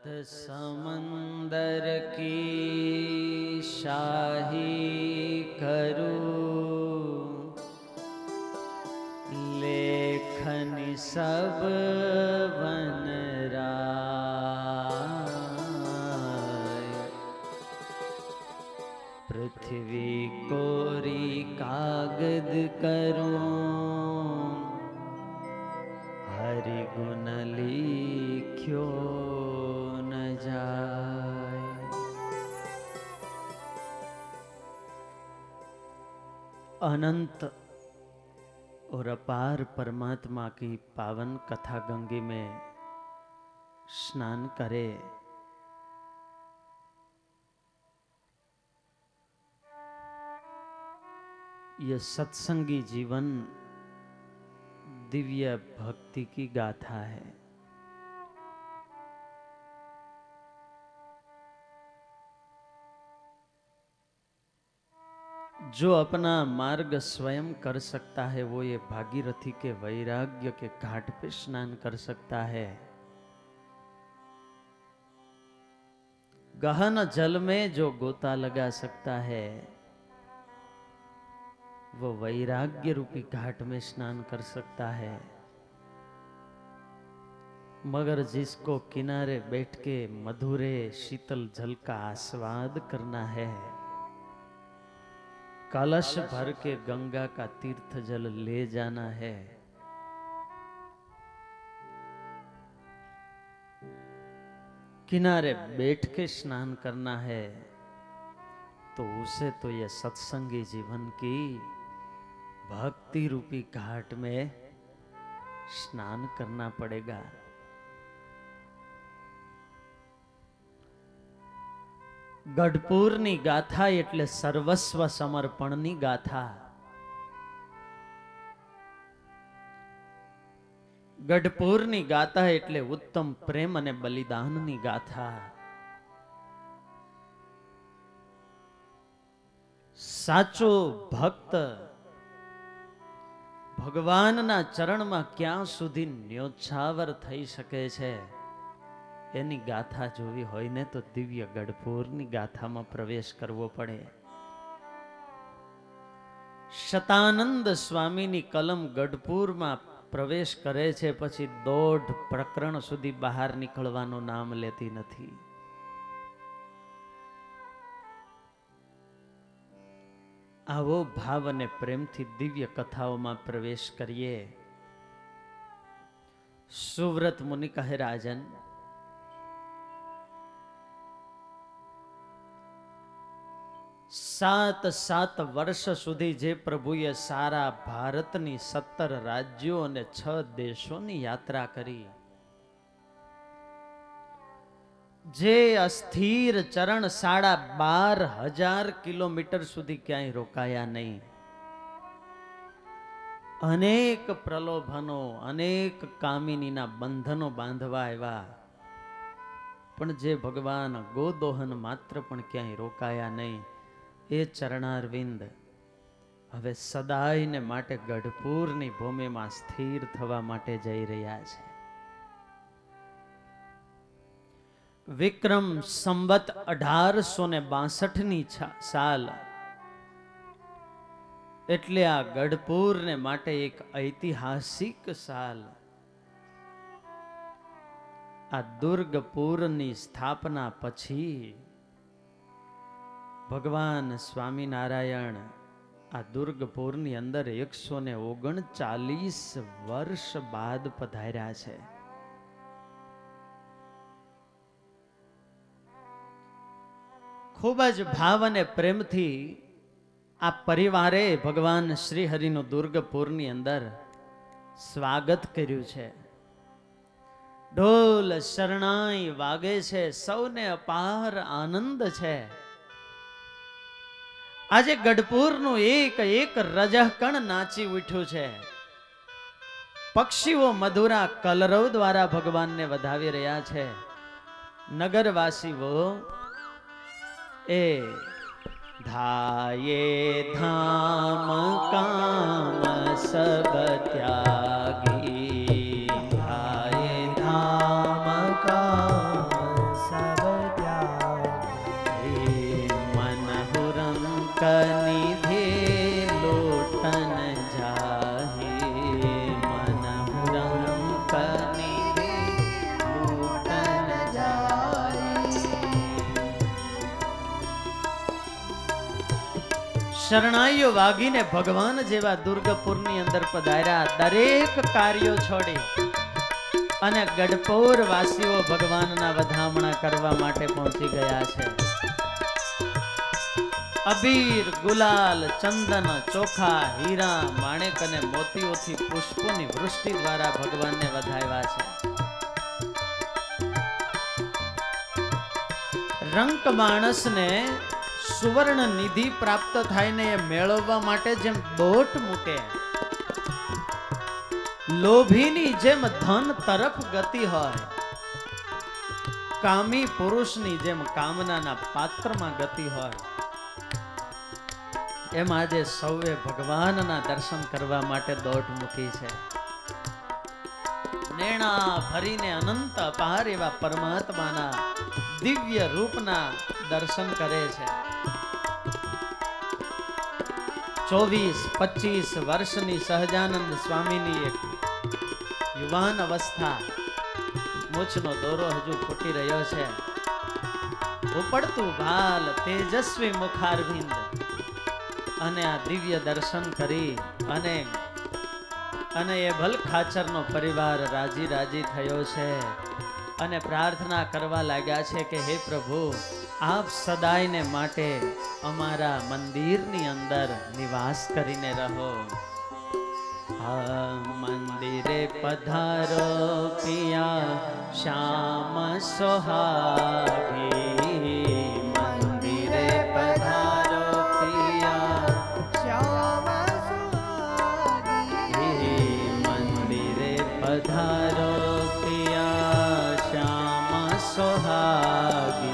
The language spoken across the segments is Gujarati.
समंदर की शाही करूं, लेखन सब बन राय। पृथ्वी कोरी कागद करूं, हरि गुण लिख्यो न जाए। अनंत और अपार परमात्मा की पावन कथा गंगे में स्नान करे, ये सत्संगी जीवन दिव्य भक्ति की गाथा है। जो अपना मार्ग स्वयं कर सकता है वो ये भागीरथी के वैराग्य के घाट पे स्नान कर सकता है। गहन जल में जो गोता लगा सकता है वो वैराग्य रूपी घाट में स्नान कर सकता है। मगर जिसको किनारे बैठ के मधुरे शीतल जल का आस्वाद करना है, कलश भर के गंगा का तीर्थ जल ले जाना है, किनारे बैठ के स्नान करना है, तो उसे तो यह सत्संगी जीवन की भक्ति रूपी घाट में स्नान करना पड़ेगा। गढ़पुरनी गाथा एटले सर्वस्व समर्पणनी गाथा। गढ़पुरनी गाथा एटले उत्तम प्रेम अने बलिदाननी गाथा। साचो भक्त भगवानना चरणमां क्यां सुधी न्योछावर थई शके छे, एनी गाथा जोवी होय ने तो दिव्य गढ़पुरनी गाथामां प्रवेश करवो पड़े। शतानंद स्वामीनी कलम गढ़पुरमां प्रवेश करे छे, पछी 1.5 प्रकरण सुधी बहार निकळवानुं नाम लेती नथी। आवो भाव अने प्रेमथी दिव्य कथाओमां प्रवेश करिए। सुव्रत मुनि कहे, राजन, सात वर्ष सुधी जे प्रभुए सारा भारतनी 17 राज्यों और 6 देशों यात्रा करी, जे अस्थिर चरण 12,500 किलोमीटर सुधी क्यांय रोकाया नहीं। अनेक प्रलोभनो, अनेक कामिनीना बंधनो बांधवा आव्या, पण जे भगवान गोदोहन मात्र पण क्यांय रोकाया नहीं। ए चरणारविंद हवे सदाय ने माटे गढ़पुरनी भूमिमां स्थिर थवा माटे जई रह्या छे। विक्रम संवत 1862 साल एटले आ गढ़पुर ने माटे एक ऐतिहासिक साल। आ दुर्गपुरनी स्थापना पछी भगवान स्वामीनारायण आ दुर्गपुरनी अंदर 139 वर्ष बाद पधार्या छे। खूब ज भाव अने प्रेमथी आ परिवारे भगवान श्री हरिनु दुर्गपुरनी अंदर स्वागत कर्यु छे। ढोल शरणाई वागे छे, सौने अपार आनंद छे। आज गढ़पुरनु एक एक रजहकण नाची उठ्यु छे। पक्षीओ मधुरा कलरव द्वारा भगवान ने वधावी रह्या छे। नगरवासीओ ए धाये धाम काम सब त्यागी, धाये धाम काम શરણાઈઓ વાગીને ભગવાન જેવા દુર્ગપુરની અંદર પધાર્યા. દરેક કાર્યો છોડી અને ગઢપુર વાસીઓ ભગવાનના વધામણા કરવા માટે પહોંચી ગયા છે. અબીર, ગુલાલ, ચંદન, ચોખા, હીરા, માણેક અને મોતીઓથી પુષ્પોની વૃષ્ટિ દ્વારા ભગવાનને વધાવ્યા છે. રંક માણસને સુવર્ણ નિધિ પ્રાપ્ત થાય ને એ મેળવવા માટે જેમ દોટ મૂકે, લોભીની જેમ ધન તરફ ગતિ હોય, કામી પુરુષની જેમ કામનાના પાત્રમાં ગતિ હોય, એમ આજે સૌએ ભગવાનના દર્શન કરવા માટે દોટ મૂકી છે. નેણા ભરીને અનંત અપાર એવા પરમાત્માના દિવ્ય રૂપના દર્શન કરે છે. 24-25 વર્ષની સહજાનંદ સ્વામીની એક યુવાન અવસ્થા, મૂછનો દોરો હજુ ફૂટી રહ્યો છે. ઉપડતું ભાલ, તેજસ્વી મુખારવિંદ અને આ દિવ્ય દર્શન કરી અને એ ભલખાચરનો પરિવાર રાજી રાજી થયો છે અને પ્રાર્થના કરવા લાગ્યા છે કે હે પ્રભુ, આપ સદાયને માટે અમારા મંદિરની અંદર નિવાસ કરીને રહો. મંદિરે પધારો પિયા શ્યામ સોહાગી, મંદિરે પધારો પિયા શ્યામ સોહાગી, મંદિરે પધારો પિયા શ્યામ સોહાગી.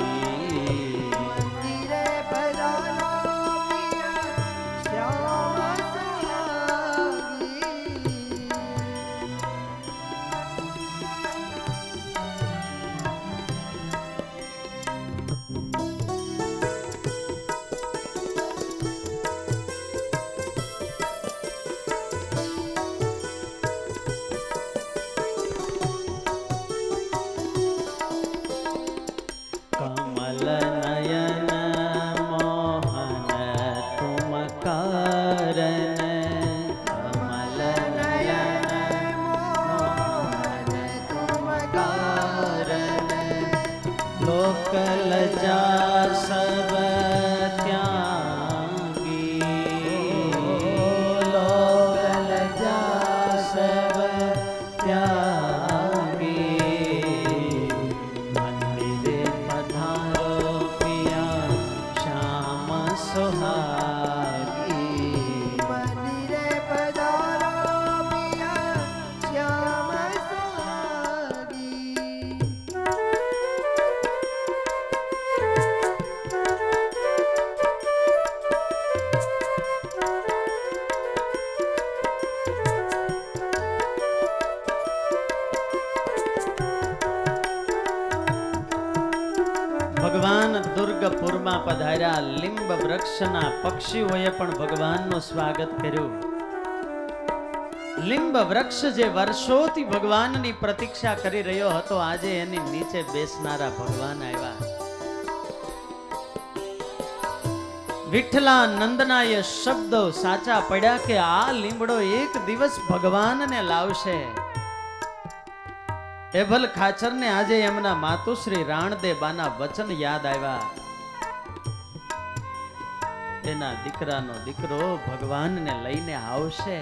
ભગવાન દુર્ગપુરમાં પધાર્યા. લીંબ વૃક્ષના પક્ષીઓએ પણ ભગવાનનું સ્વાગત કર્યું. લીંબ વૃક્ષ જે વર્ષોથી ભગવાનની પ્રતીક્ષા કરી રહ્યો હતો, આજે એની નીચે બેસનારા ભગવાન આવ્યા. વિઠ્ઠલા નંદના એ શબ્દો સાચા પડ્યા કે આ લીમડો એક દિવસ ભગવાનને લાવશે. એભલ ખાચરને આજે એમના માતુશ્રી રાણદેબાના વચન યાદ આવ્યા. એના દીકરાનો દીકરો ભગવાનને લઈને આવશે.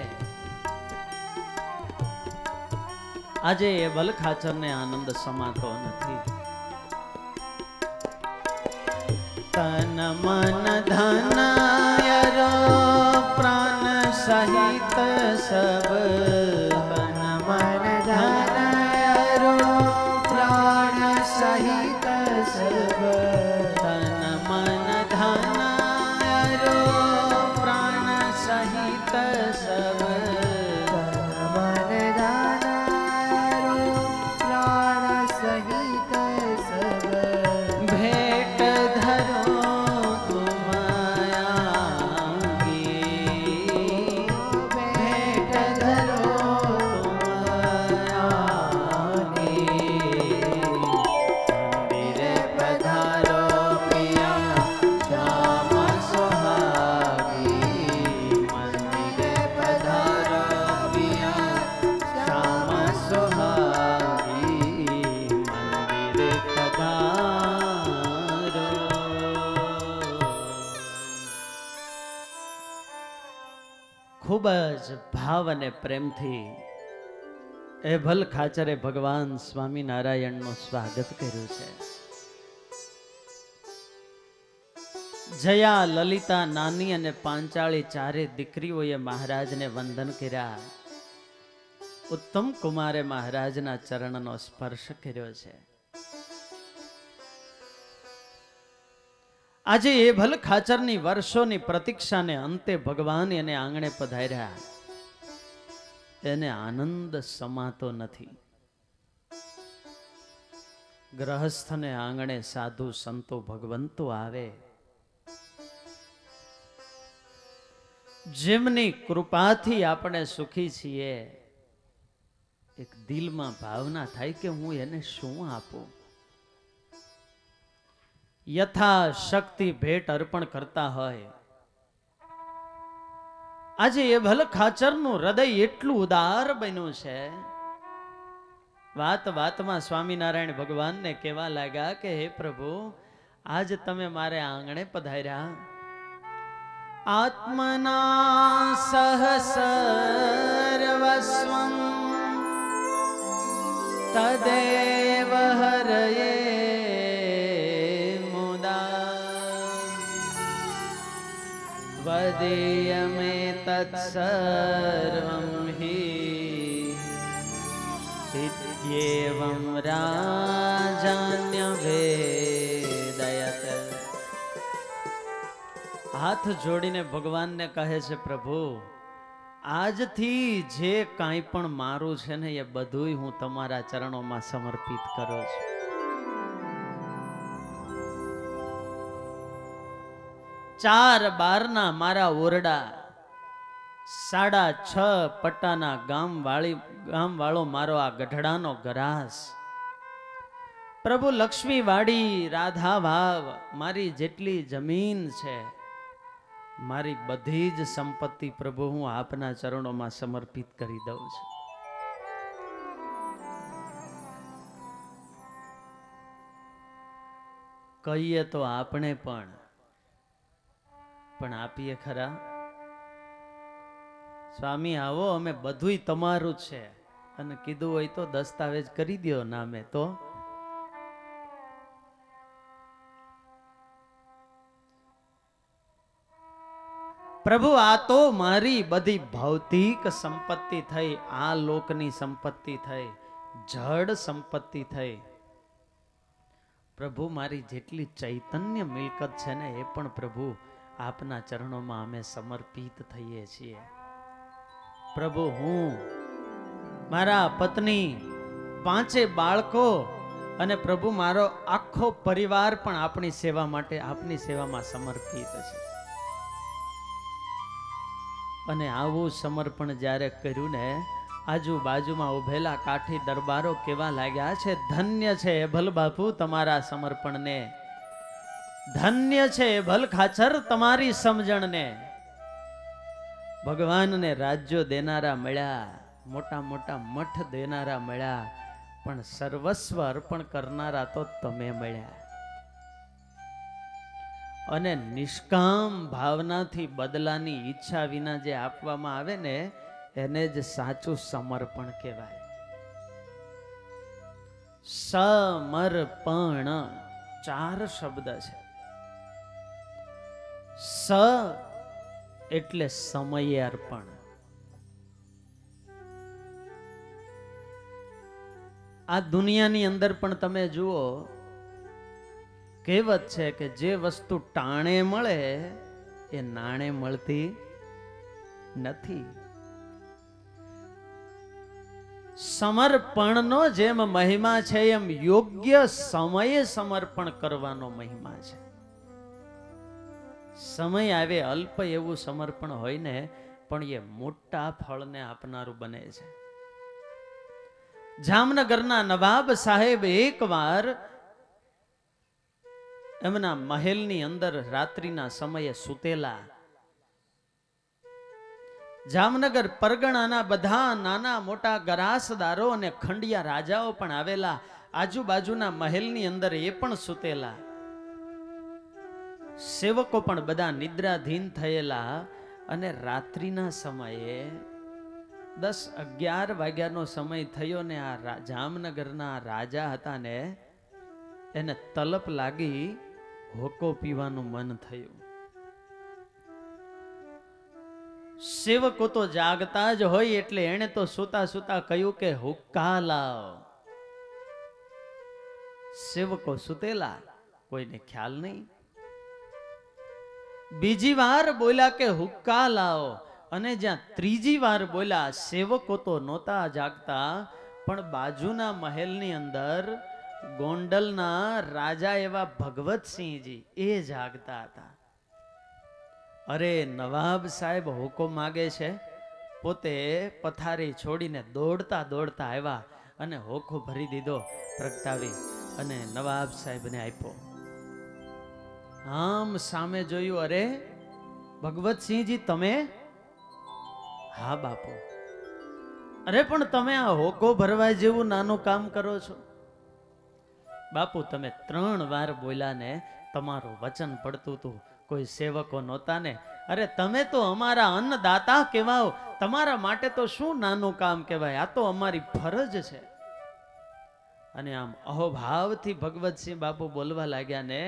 આજે એભલ ખાચરને આનંદ સમાતો નથી. તન મન ધન યરો પ્રાણ સહિત સબ, તન મન ધન સહિત સબ, તન મન ધન રો પ્રાણ સહિત સબ, તન મન ધન રો પ્રાણ સહિત સબ, ભેટ ધરો તુમ આગી, ભેટ ધરો ખૂબ જ ભાવ અને પ્રેમથી એભલ ખાચરે ભગવાન સ્વામિનારાયણનું સ્વાગત કર્યું છે. જયા, લલિતા, નાની અને પાંચાળી ચારે દીકરીઓએ મહારાજને વંદન કર્યા. ઉત્તમ કુમારે મહારાજના ચરણનો સ્પર્શ કર્યો છે. આજે એ ભલ ખાચરની વર્ષોની પ્રતીક્ષાને અંતે ભગવાન એને આંગણે પધાર્યા. એને આનંદ સમાતો નથી. ગ્રહસ્થને આંગણે સાધુ સંતો ભગવંતો આવે, જેમની કૃપાથી આપણે સુખી છીએ. એક દિલમાં ભાવના થાય કે હું એને શું આપું. યથા શક્તિ ભેટ અર્પણ કરતા હોય. આજે એ ભલ ખાચરનું હૃદય એટલું ઉદાર બન્યું છે. વાત વાતમાં સ્વામિનારાયણ ભગવાનને કહેવા લાગ્યા કે હે પ્રભુ, આજ તમે મારે આંગણે પધાર્યા. આત્મના સહસર્વસ્વં તદેવ હરયે વદેયમે તત્સર્વં હિ ઇત્યેવં રાજ્ઞવેદયત. હાથ જોડીને ભગવાનને કહે છે, પ્રભુ આજથી જે કાંઈ પણ મારું છે ને એ બધુંય હું તમારા ચરણોમાં સમર્પિત કરું છું. ચાર બારના મારા ઓરડા, 6.5 પટ્ટાના ગામ વાળો મારો આ ગઢડાનો ગરાસ, પ્રભુ લક્ષ્મી વાડી, રાધા વાવ, મારી જેટલી જમીન છે, મારી બધી જ સંપત્તિ પ્રભુ હું આપના ચરણોમાં સમર્પિત કરી દઉં છું. કહીએ તો આપણે પણ આપીએ ખરા? સ્વામી આવો, અમે બધુંય તમારું છે, અને કીધું હોય તો દસ્તાવેજ કરી દો નામે. તો પ્રભુ આ તો મારી બધી ભૌતિક સંપત્તિ થઈ, આ લોકની સંપત્તિ થઈ, જડ સંપત્તિ થઈ. પ્રભુ મારી જેટલી ચૈતન્ય મિલકત છે ને એ પણ પ્રભુ આપના ચરણોમાં અમે સમર્પિત થઈએ છીએ. પ્રભુ હું, મારા પત્ની, 5 બાળકો અને પ્રભુ મારો આખો પરિવાર પણ આપણી સેવા માટે, આપની સેવામાં સમર્પિત છે. અને આવું સમર્પણ જ્યારે કર્યું ને, આજુબાજુમાં ઉભેલા કાઠી દરબારો કેવા લાગ્યા છે, ધન્ય છે ભલ બાપુ તમારા સમર્પણને, ધન્ય છે ભલ ખાચર તમારી સમજણને. ભગવાનને રાજ્યો દેનારા મળ્યા, મોટા મોટા મઠ દેનારા મળ્યા, પણ સર્વસ્વ અર્પણ કરનારા તો તમે મળ્યા. અને નિષ્કામ ભાવનાથી બદલાની ઈચ્છા વિના જે આપવામાં આવે ને એને જ સાચું સમર્પણ કહેવાય. સમર્પણ 4 શબ્દ છે. સ એટલે સમય અર્પણ. આ દુનિયાની અંદર પણ તમે જુઓ, કહેવત છે કે જે વસ્તુ ટાણે મળે એ નાણે મળતી નથી. સમર્પણનો જેમ મહિમા છે એમ યોગ્ય સમયે સમર્પણ કરવાનો મહિમા છે. સમય આવે અલ્પ એવું સમર્પણ હોય ને, પણ એ મોટા ફળને આપનારું બને છે. જામનગરના નવાબ સાહેબ એકવાર એમના મહેલની અંદર રાત્રિના સમયે સૂતેલા. જામનગર પરગણાના બધા નાના મોટા ગરાસદારો અને ખંડિયા રાજાઓ પણ આવેલા. આજુબાજુના મહેલની અંદર એ પણ સૂતેલા. સેવકો પણ બધા નિદ્રાધીન થયેલા. અને રાત્રિના સમયે 10-11 વાગ્યાનો સમય થયો ને આ જામનગરના રાજા હતા ને એને તલપ લાગી હોકો પીવાનું મન થયું. સેવકો તો જાગતા જ હોય એટલે એને તો સુતા સુતા કહ્યું કે હુક્કા લાવ. સેવકો સુતેલા, કોઈને ખ્યાલ નહીં. બીજી વાર બોલ્યા કે હુક્કા લાવો, અને જ્યાં ત્રીજી વાર બોલ્યા સેવકો તો નહોતા જાગતા, પણ બાજુના મહેલની અંદર ગોંડલના રાજા એવા ભગવતસિંહજી એ જાગતા હતા. અરે નવાબ સાહેબ હુકમ માગે છે, પોતે પથારી છોડીને દોડતા દોડતા આવ્યા અને હોકો ભરી દીધો પ્રગટાવી અને નવાબ સાહેબને આપ્યો. આમ સામે જોયું, અરે ભગવતસિંહજી તમે? હા બાપુ. અરે પણ તમે આ હોકો ભરવા જેવું નાનું કામ કરો છો? બાપુ તમે 3 વાર બોલ્યા ને તમારું વચન પડતું હતું, કોઈ સેવકો નહોતા ને. અરે તમે તો અમારા અન્નદાતા કહેવાઓ, તમારા માટે તો શું નાનું કામ કહેવાય, આ તો અમારી ફરજ છે. અને આમ અહોભાવથી ભગવતસિંહ બાપુ બોલવા લાગ્યા ને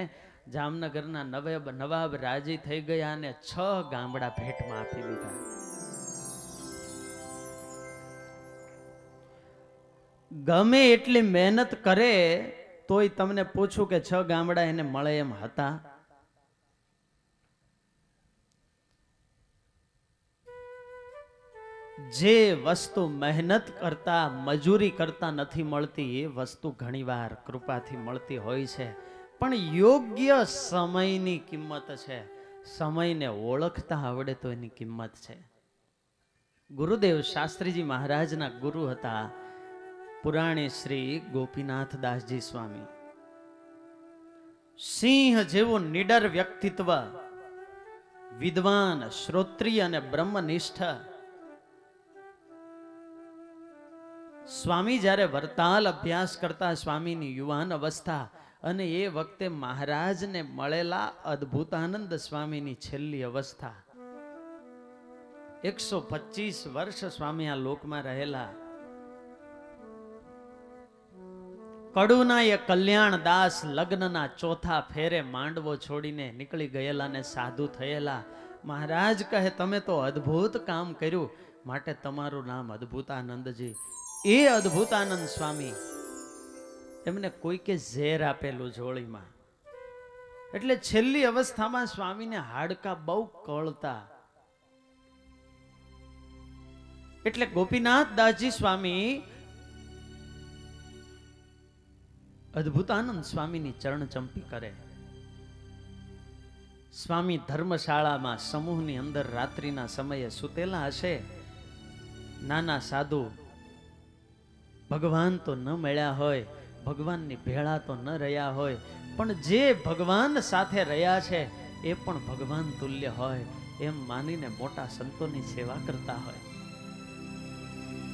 જામનગરના નવાબ રાજી થઈ ગયા અને 6 ગામડા ભેટમાં આપી દીધા. ગમે એટલી મહેનત કરે તોય તમને પૂછું કે 6 ગામડા એને મળે એમ હતા? જે વસ્તુ મહેનત કરતા મજૂરી કરતા નથી મળતી એ વસ્તુ ઘણીવાર કૃપાથી મળતી હોય છે, પણ યોગ્ય સમયની કિંમત છે. સમયને ઓળખતા આવડે તો એની કિંમત છે. ગુરુદેવ શાસ્ત્રીજી મહારાજના ગુરુ હતા પુરાણી શ્રી ગોપીનાથ દાસજી સ્વામી. સિંહ જેવું નિડર વ્યક્તિત્વ, વિદ્વાન, શ્રોત્રિય અને બ્રહ્મનિષ્ઠ. સ્વામી જ્યારે વરતાલ અભ્યાસ કરતા, સ્વામીની યુવાન અવસ્થા, અને એ વખતે મહારાજને મળેલા અદ્ભુતાનંદ સ્વામીની છેલ્લી અવસ્થા. 125 વર્ષ સ્વામી આ લોકમાં રહેલા. કડુના એ કલ્યાણ દાસ લગ્નના 4થા ફેરે માંડવો છોડીને નીકળી ગયેલા ને સાધુ થયેલા. મહારાજ કહે તમે તો અદ્ભુત કામ કર્યું, માટે તમારું નામ અદ્ભુતાનંદજી. એ અદ્ભુતાનંદ સ્વામી, એમને કોઈકે ઝેર આપેલું જોળીમાં, એટલે છેલ્લી અવસ્થામાં સ્વામીને હાડકા બહુ કળતા. એટલે ગોપીનાથ દાસજી સ્વામી અદ્ભુતાનંદ સ્વામીની ચરણ ચંપી કરે. સ્વામી ધર્મશાળામાં સમૂહની અંદર રાત્રિના સમયે સુતેલા હશે. નાના સાધુ, ભગવાન તો ન મળ્યા હોય, ભગવાનની ભેળા તો ન રહ્યા હોય, પણ જે ભગવાન સાથે રહ્યા છે એ પણ ભગવાન તુલ્ય હોય એમ માનીને મોટા સંતોની સેવા કરતા હોય.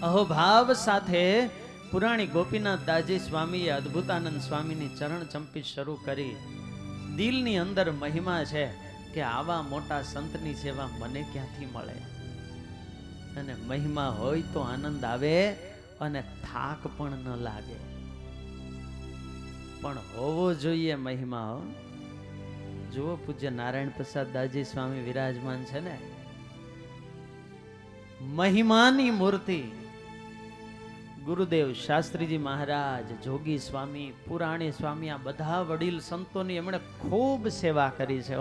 અહોભાવ સાથે પુરાણી ગોપીનાથ દાસજી સ્વામીએ અદ્ભુતાનંદ સ્વામીની ચરણ ચંપી શરૂ કરી. દિલની અંદર મહિમા છે કે આવા મોટા સંતની સેવા મને ક્યાંથી મળે. અને મહિમા હોય તો આનંદ આવે અને થાક પણ ન લાગે, પણ હોવો જોઈએ મહિમા. જુઓ પૂજ્ય નારાયણ પ્રસાદ દાસજી સ્વામી વિરાજમાન છે ને, મહિમાની મૂર્તિ. ગુરુદેવ શાસ્ત્રીજી મહારાજ, જોગી સ્વામી, પુરાણી સ્વામી, આ બધા વડીલ સંતોની એમણે ખૂબ સેવા કરી છે.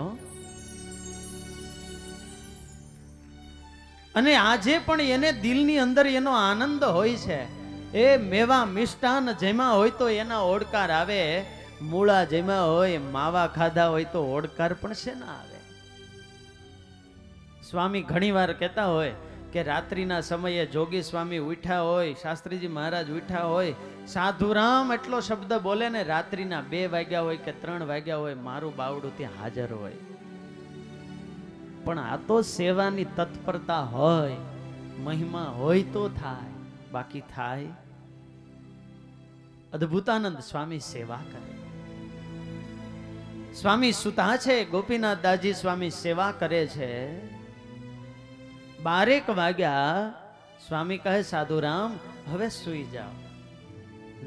અને આજે પણ એને દિલની અંદર એનો આનંદ હોય છે. એ મેવા મિષ્ટાન જેમાં હોય તો એના ઓડકાર આવે, મૂળા જેમાં હોય, માવા ખાધા હોય તો ઓડકાર પણ છે ના આવે. સ્વામી ઘણી વાર કહેતા હોય કે રાત્રિના સમયે જોગી સ્વામી ઉઠ્યા હોય, શાસ્ત્રીજી મહારાજ ઉઠ્યા હોય, સાધુરામ એટલો શબ્દ બોલે ને રાત્રિના 2 વાગ્યા હોય કે 3 વાગ્યા હોય, મારું બાવડું ત્યાં હાજર હોય. પણ આ તો સેવાની તત્પરતા હોય, મહિમા હોય તો થાય, બાકી થાય. અદ્ભુતાનંદ સ્વામી સેવા કરે. સ્વામી સુતા છે, ગોપીનાથ દાસજી સ્વામી સેવા કરે છે. 12 વાગ્યા સ્વામી કહે સાધુરામ હવે સૂઈ જાઓ.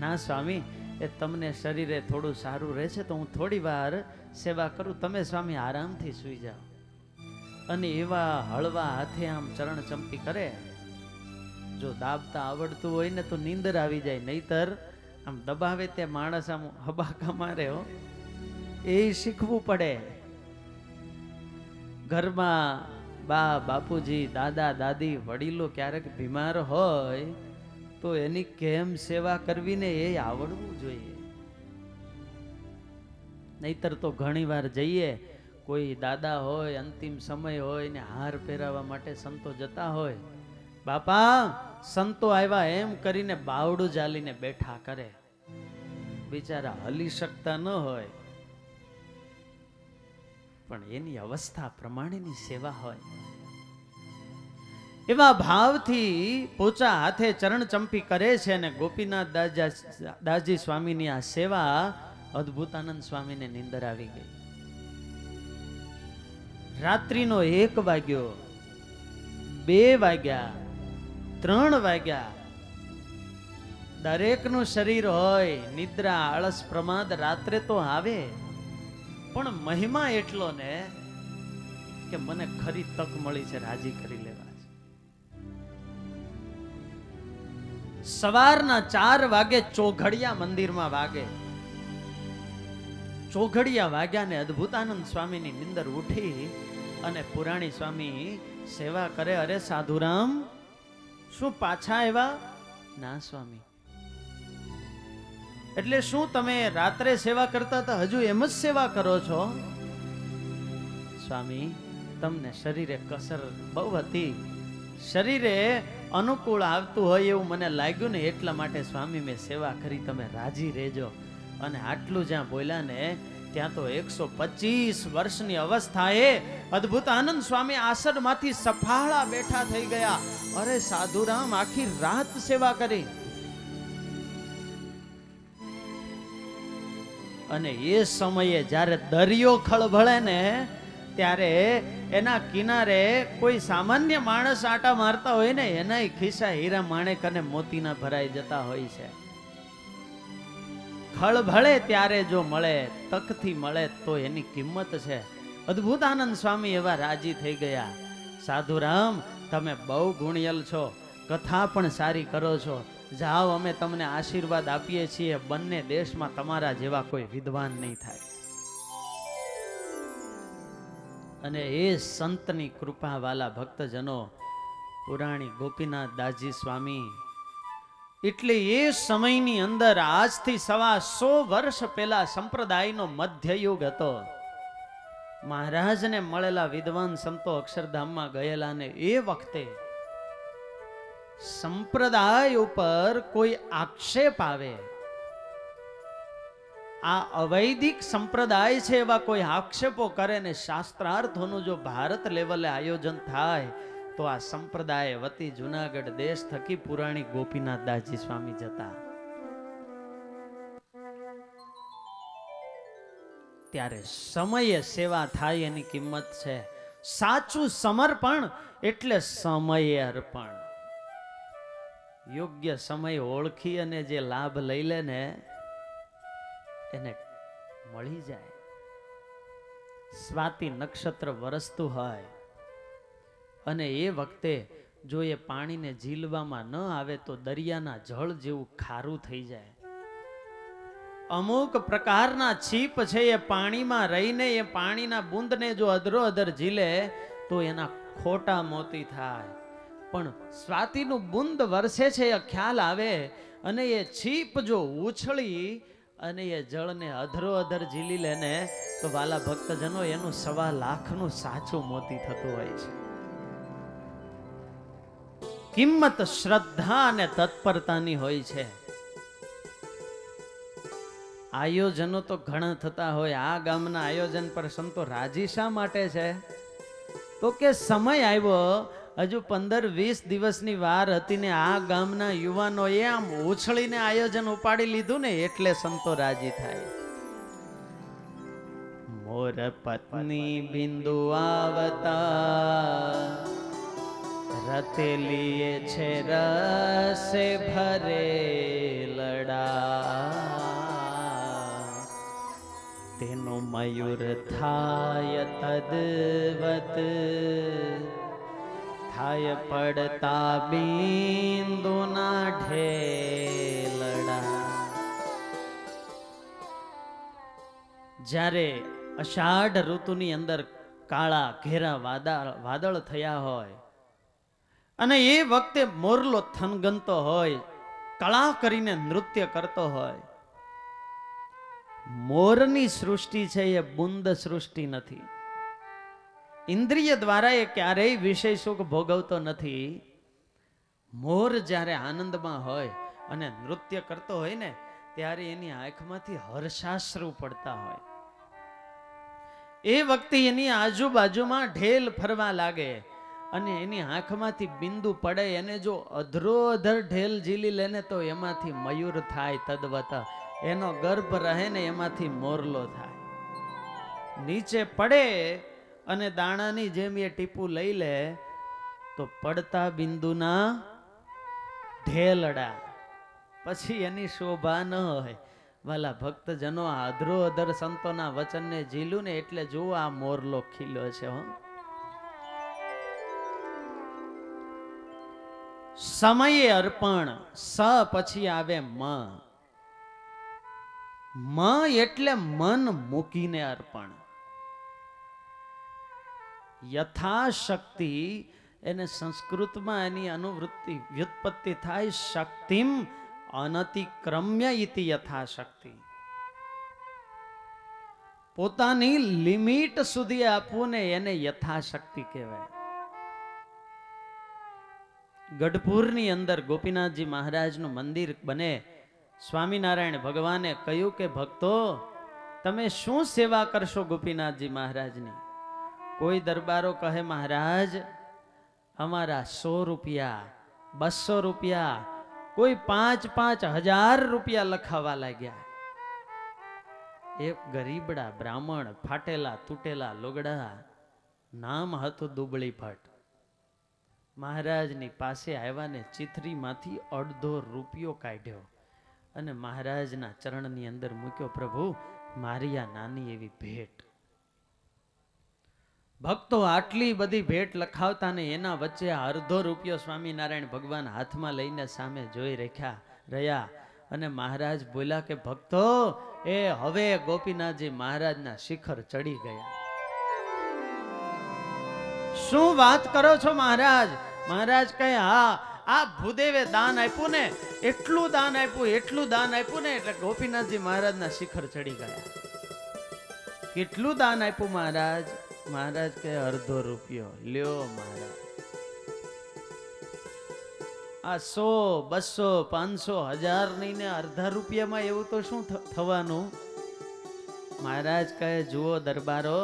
ના સ્વામી, એ તમને શરીરે થોડું સારું રહે છે તો હું થોડી વાર સેવા કરું, તમે સ્વામી આરામથી સૂઈ જાઓ. અને એવા હળવા હાથે આમ ચરણ ચંપી કરે. જો દાબતા આવડતું હોય ને તો નીંદર આવી જાય, નહીતર આમ દબાવે તે માણસ આમ હબાકા મારે હો, એ શીખવું પડે. ઘરમાં બા બાપુજી દાદા દાદી વડીલો ક્યારેક બીમાર હોય તો એની કેમ સેવા કરવી ને એ આવડવું જોઈએ. નહીતર તો ઘણી વાર જઈએ, કોઈ દાદા હોય અંતિમ સમય હોય ને હાર પહેરાવા માટે સંતો જતા હોય, બાપા સંતો આવ્યા એમ કરીને બાવડું જાલીને બેઠા કરે. બિચારા હલી શકતા ન હોય પણ એની અવસ્થા પ્રમાણેની સેવા હોય. એવા ભાવથી પોચા હાથે ચરણ ચંપી કરે છે અને ગોપીનાથ દાસજી સ્વામીની આ સેવા અદ્ભુતાનંદ સ્વામીને નીંદર આવી ગઈ. રાત્રિનો 1 વાગ્યો, 2 વાગ્યા, 3 વાગ્યા. દરેકનું શરીર હોય, નિદ્રા આળસ પ્રમાદ રાત્રે તો આવે, પણ મહિમા એટલો ને કે મને ખરી તક મળી છે રાજી કરી લેવા. સવારના 4 વાગે ચોઘડિયા મંદિરમાં વાગે. ચોઘડિયા વાગ્યા ને અદ્ભુતાનંદ સ્વામીની નિંદર ઉઠી અને પુરાણી સ્વામી સેવા કરે. અરે સાધુરામ, શું પાછા આવ્યા? ના સ્વામી. એટલે શું તમે રાત્રે સેવા કરતા હતા હજુ એમ જ સેવા કરો છો? સ્વામી, તમને શરીરે કસર બહુ હતી, શરીરે અનુકૂળ આવતું હોય એવું મને લાગ્યું ને એટલા માટે સ્વામી મેં સેવા કરી, તમે રાજી રહેજો. અને આટલું જ્યાં બોલ્યા ને ત્યાં તો 125 વર્ષની અવસ્થાએ અદ્ભુતાનંદ સ્વામી આસનમાંથી સફાળા બેઠા થઈ ગયા. અરે સાધુરામ, આખી રાત સેવા કરી. અને એ સમયે જ્યારે દરિયો ખળભળે ને ત્યારે એના કિનારે કોઈ સામાન્ય માણસ આટા મારતા હોય ને એના ખિસ્સા હીરા માણેક અને મોતીના ભરાઈ જતા હોય છે. ખળભળે ત્યારે જો મળે, તકથી મળે તો એની કિંમત છે. અદ્ભુતાનંદ સ્વામી એવા રાજી થઈ ગયા. સાધુરામ, તમે બહુ ગુણિયલ છો, કથા પણ સારી કરો છો, જાઓ અમે તમને આશીર્વાદ આપીએ છીએ, બંને દેશમાં તમારા જેવા કોઈ વિદ્વાન નહીં થાય. અને એ સંતની કૃપા વાલા ભક્તજનો, પુરાણી ગોપીનાથ દાસજી સ્વામી, એટલે એ સમયની અંદર આજથી 125 વર્ષ પહેલા સંપ્રદાયનો મધ્યયુગ હતો. મહારાજને મળેલા વિદ્વાન સંતો અક્ષરધામમાં ગયેલા ને એ વખતે સંપ્રદાય ઉપર કોઈ આક્ષેપ આવે, આ અવૈદિક સંપ્રદાય છે એવા કોઈ આક્ષેપો કરે ને શાસ્ત્રાર્થોનું જો ભારત લેવલે આયોજન થાય તો આ સંપ્રદાય વતી જુનાગઢ દેશ થકી પુરાણી ગોપીનાથ દાસજી સ્વામી જતા. ત્યારે સમયે સેવા થાય એની કિંમત છે. સાચું સમર્પણ એટલે સમય અર્પણ. યોગ્ય સમય ઓળખી અને જે લાભ લઈ લે ને એને મળી જાય. સ્વાતિ નક્ષત્ર વરસતું હોય અને એ વખતે જો એ પાણીને ઝીલવામાં ન આવે તો દરિયાના જળ જેવું ખારું થઈ જાય. અમુક પ્રકારના છીપ છે એ પાણીમાં રહીને એ પાણીના બૂંદને જો અધરો અધર ઝીલે તો એના ખોટા મોતી થાય. પણ સ્વાતિનું બુંદ વરસે છે એ ખ્યાલ આવે અને એ છીપ જો ઉછળી અને એ જળને અધરો અધર ઝીલી લે ને તો વાલા ભક્તજનો એનું 1.25 લાખનું સાચું મોતી થતું હોય છે. કિંમત શ્રદ્ધા અને તત્પરતાની હોય છે. આયોજનો તો ઘણા થતા હોય. આ ગામના આયોજન પર સંતો રાજી શા માટે છે? તો કે સમય આવ્યો, હજુ 15-20 દિવસની વાર હતી ને આ ગામના યુવાનોએ આમ ઉછળીને આયોજન ઉપાડી લીધું ને એટલે સંતો રાજી થાય. મોર પત્ની બિંદુ આવતા રતેલીએ છે રસે ભરે લડા, તેનો મયુર થાય તદવત, થાય પડતા બિંદુના ઢેલડા. જ્યારે અષાઢ ઋતુની અંદર કાળા ઘેરા વાદળ થયા હોય અને એ વખતે મોરલો થનગનતો હોય, કળા કરીને નૃત્ય કરતો હોય. મોરની સૃષ્ટિ છે એ બુંદ સૃષ્ટિ નથી. ઇન્દ્રિય દ્વારા એ ક્યારેય વિષય સુખ ભોગવતો નથી. મોર જ્યારે આનંદમાં હોય અને નૃત્ય કરતો હોય ને, ત્યારે એની આંખમાંથી હર્ષાશ્રુ પડતા હોય. એ વખતે એની આજુબાજુમાં ઢેલ ફરવા લાગે અને એની આંખમાંથી બિંદુ પડે. એને જો અધરો અધર ઢેલ ઝીલી લે ને તો એમાંથી મયુર થાય તદવત, એનો ગર્ભ રહે ને એમાંથી મોરલો થાય. નીચે પડે અને દાણાની જેમ એ ટીપું લઈ લે તો પડતા બિંદુના ઢેલડા. પછી એની શોભા ન હોય. વાલા ભક્તજનો, આ અધરો અધર સંતોના વચનને ઝીલું ને એટલે જુઓ આ મોરલો ખીલ્યો છે. સમયે અર્પણ, સ પછી આવે મ. મ એટલે મન મૂકીને અર્પણ. યથાશક્તિ, એને સંસ્કૃતમાં એની અનુવૃત્તિ વ્યુત્પત્તિ થાય શક્તિમ અનતિક્રમ્ય ઇતિ યથાશક્તિ. પોતાની લિમિટ સુધી આપવું ને એને યથાશક્તિ કહેવાય. ગઢપુરની અંદર ગોપીનાથજી મહારાજનું મંદિર બને. સ્વામિનારાયણ ભગવાને કહ્યું કે ભક્તો, તમે શું સેવા કરશો ગોપીનાથજી મહારાજની? કોઈ દરબારો કહે મહારાજ અમારા 100 રૂપિયા, 200 રૂપિયા, કોઈ 5,000 રૂપિયા લખાવા લાગ્યા. એક ગરીબડા બ્રાહ્મણ, ફાટેલા તૂટેલા લોગડા, નામ હતું દુબળી ભટ્ટ, મહારાજની પાસે આવ્યા ને ચિથરીમાંથી 1/2 રૂપિયો કાઢ્યો અને મહારાજના ચરણની અંદર મૂક્યો. પ્રભુ, મારી આ નાની એવી ભેટ. ભક્તો આટલી બધી ભેટ લખાવતા ને એના વચ્ચે 1/2 રૂપિયો સ્વામિનારાયણ ભગવાન હાથમાં લઈને સામે જોઈ રહ્યા અને મહારાજ બોલ્યા કે ભક્તો, એ હવે ગોપીનાથજી મહારાજના શિખર ચડી ગયા. શું વાત કરો છો મહારાજ? મહારાજ કહે હા, આ ભૂદેવે દાન આપ્યું ને, એટલું દાન આપ્યું ને એટલે ગોપીનાથજી મહારાજના શિખર ચડી ગયા. કેટલું દાન આપ્યું મહારાજ? મહારાજ કહે 1/2 રૂપિયો. લ્યો મહારાજ, આ 100, 200, 500, 1000 નહીં ને 1/2 રૂપિયામાં એવું તો શું થવાનું? મહારાજ કહે જુઓ દરબારો,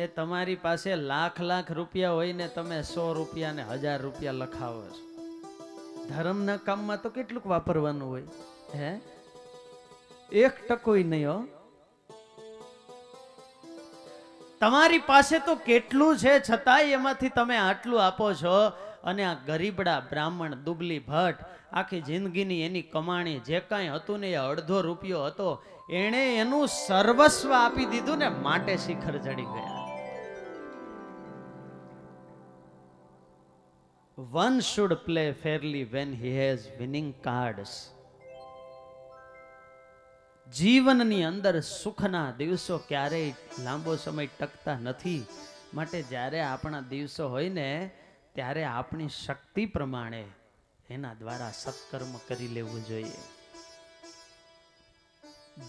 એ તમારી પાસે લાખ રૂપિયા હોય ને તમે 100 રૂપિયા ને 1000 રૂપિયા લખાવો છો. ધર્મના કામમાં તો કેટલુંક વાપરવાનું હોય હે? 1% નહીં હો. તમારી પાસે તો કેટલું છે, છતાંય એમાંથી તમે આટલું આપો છો. અને આ ગરીબડા બ્રાહ્મણ દુબલી ભટ્ટ આખી જિંદગીની એની કમાણી જે કાંઈ હતું ને એ 1/2 રૂપિયો હતો. એણે એનું સર્વસ્વ આપી દીધું ને માટે શિખર ચડી ગયા. One should play fairly when he has winning cards. જીવનની અંદર સુખના દિવસો ક્યારેય લાંબો સમય ટકતા નથી. માટે જ્યારે આપણા દિવસો હોય ને ત્યારે આપણી શક્તિ પ્રમાણે એના દ્વારા સત્કર્મ કરી લેવું જોઈએ.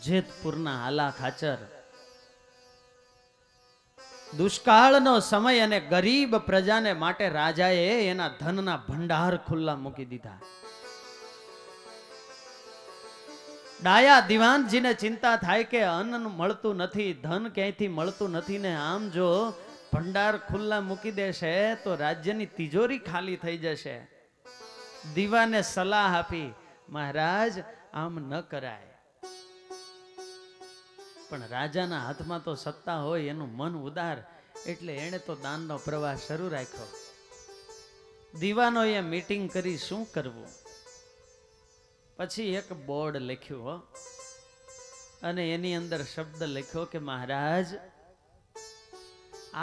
જેતપુરના આલા ખાચર, દુષ્કાળનો સમય અને ગરીબ પ્રજાને માટે રાજાએ એના ધનના ભંડાર ખુલ્લા મૂકી દીધા. ડાયા દિવાનજીને ચિંતા થાય કે અન્ન મળતું નથી, ધન ક્યાંયથી મળતું નથી ને આમ જો ભંડાર ખુલ્લા મૂકી દેશે તો રાજ્યની તિજોરી ખાલી થઈ જશે. દીવાને સલાહ આપી, મહારાજ આમ ન કરાય. પણ રાજાના હાથમાં તો સત્તા હોય, એનું મન ઉદાર, એટલે એણે તો દાનનો પ્રવાહ શરૂ રાખ્યો. દીવાનોએ મીટિંગ કરી શું કરવું. પછી એક બોર્ડ લખ્યું હો, અને એની અંદર શબ્દ લખ્યો કે મહારાજ,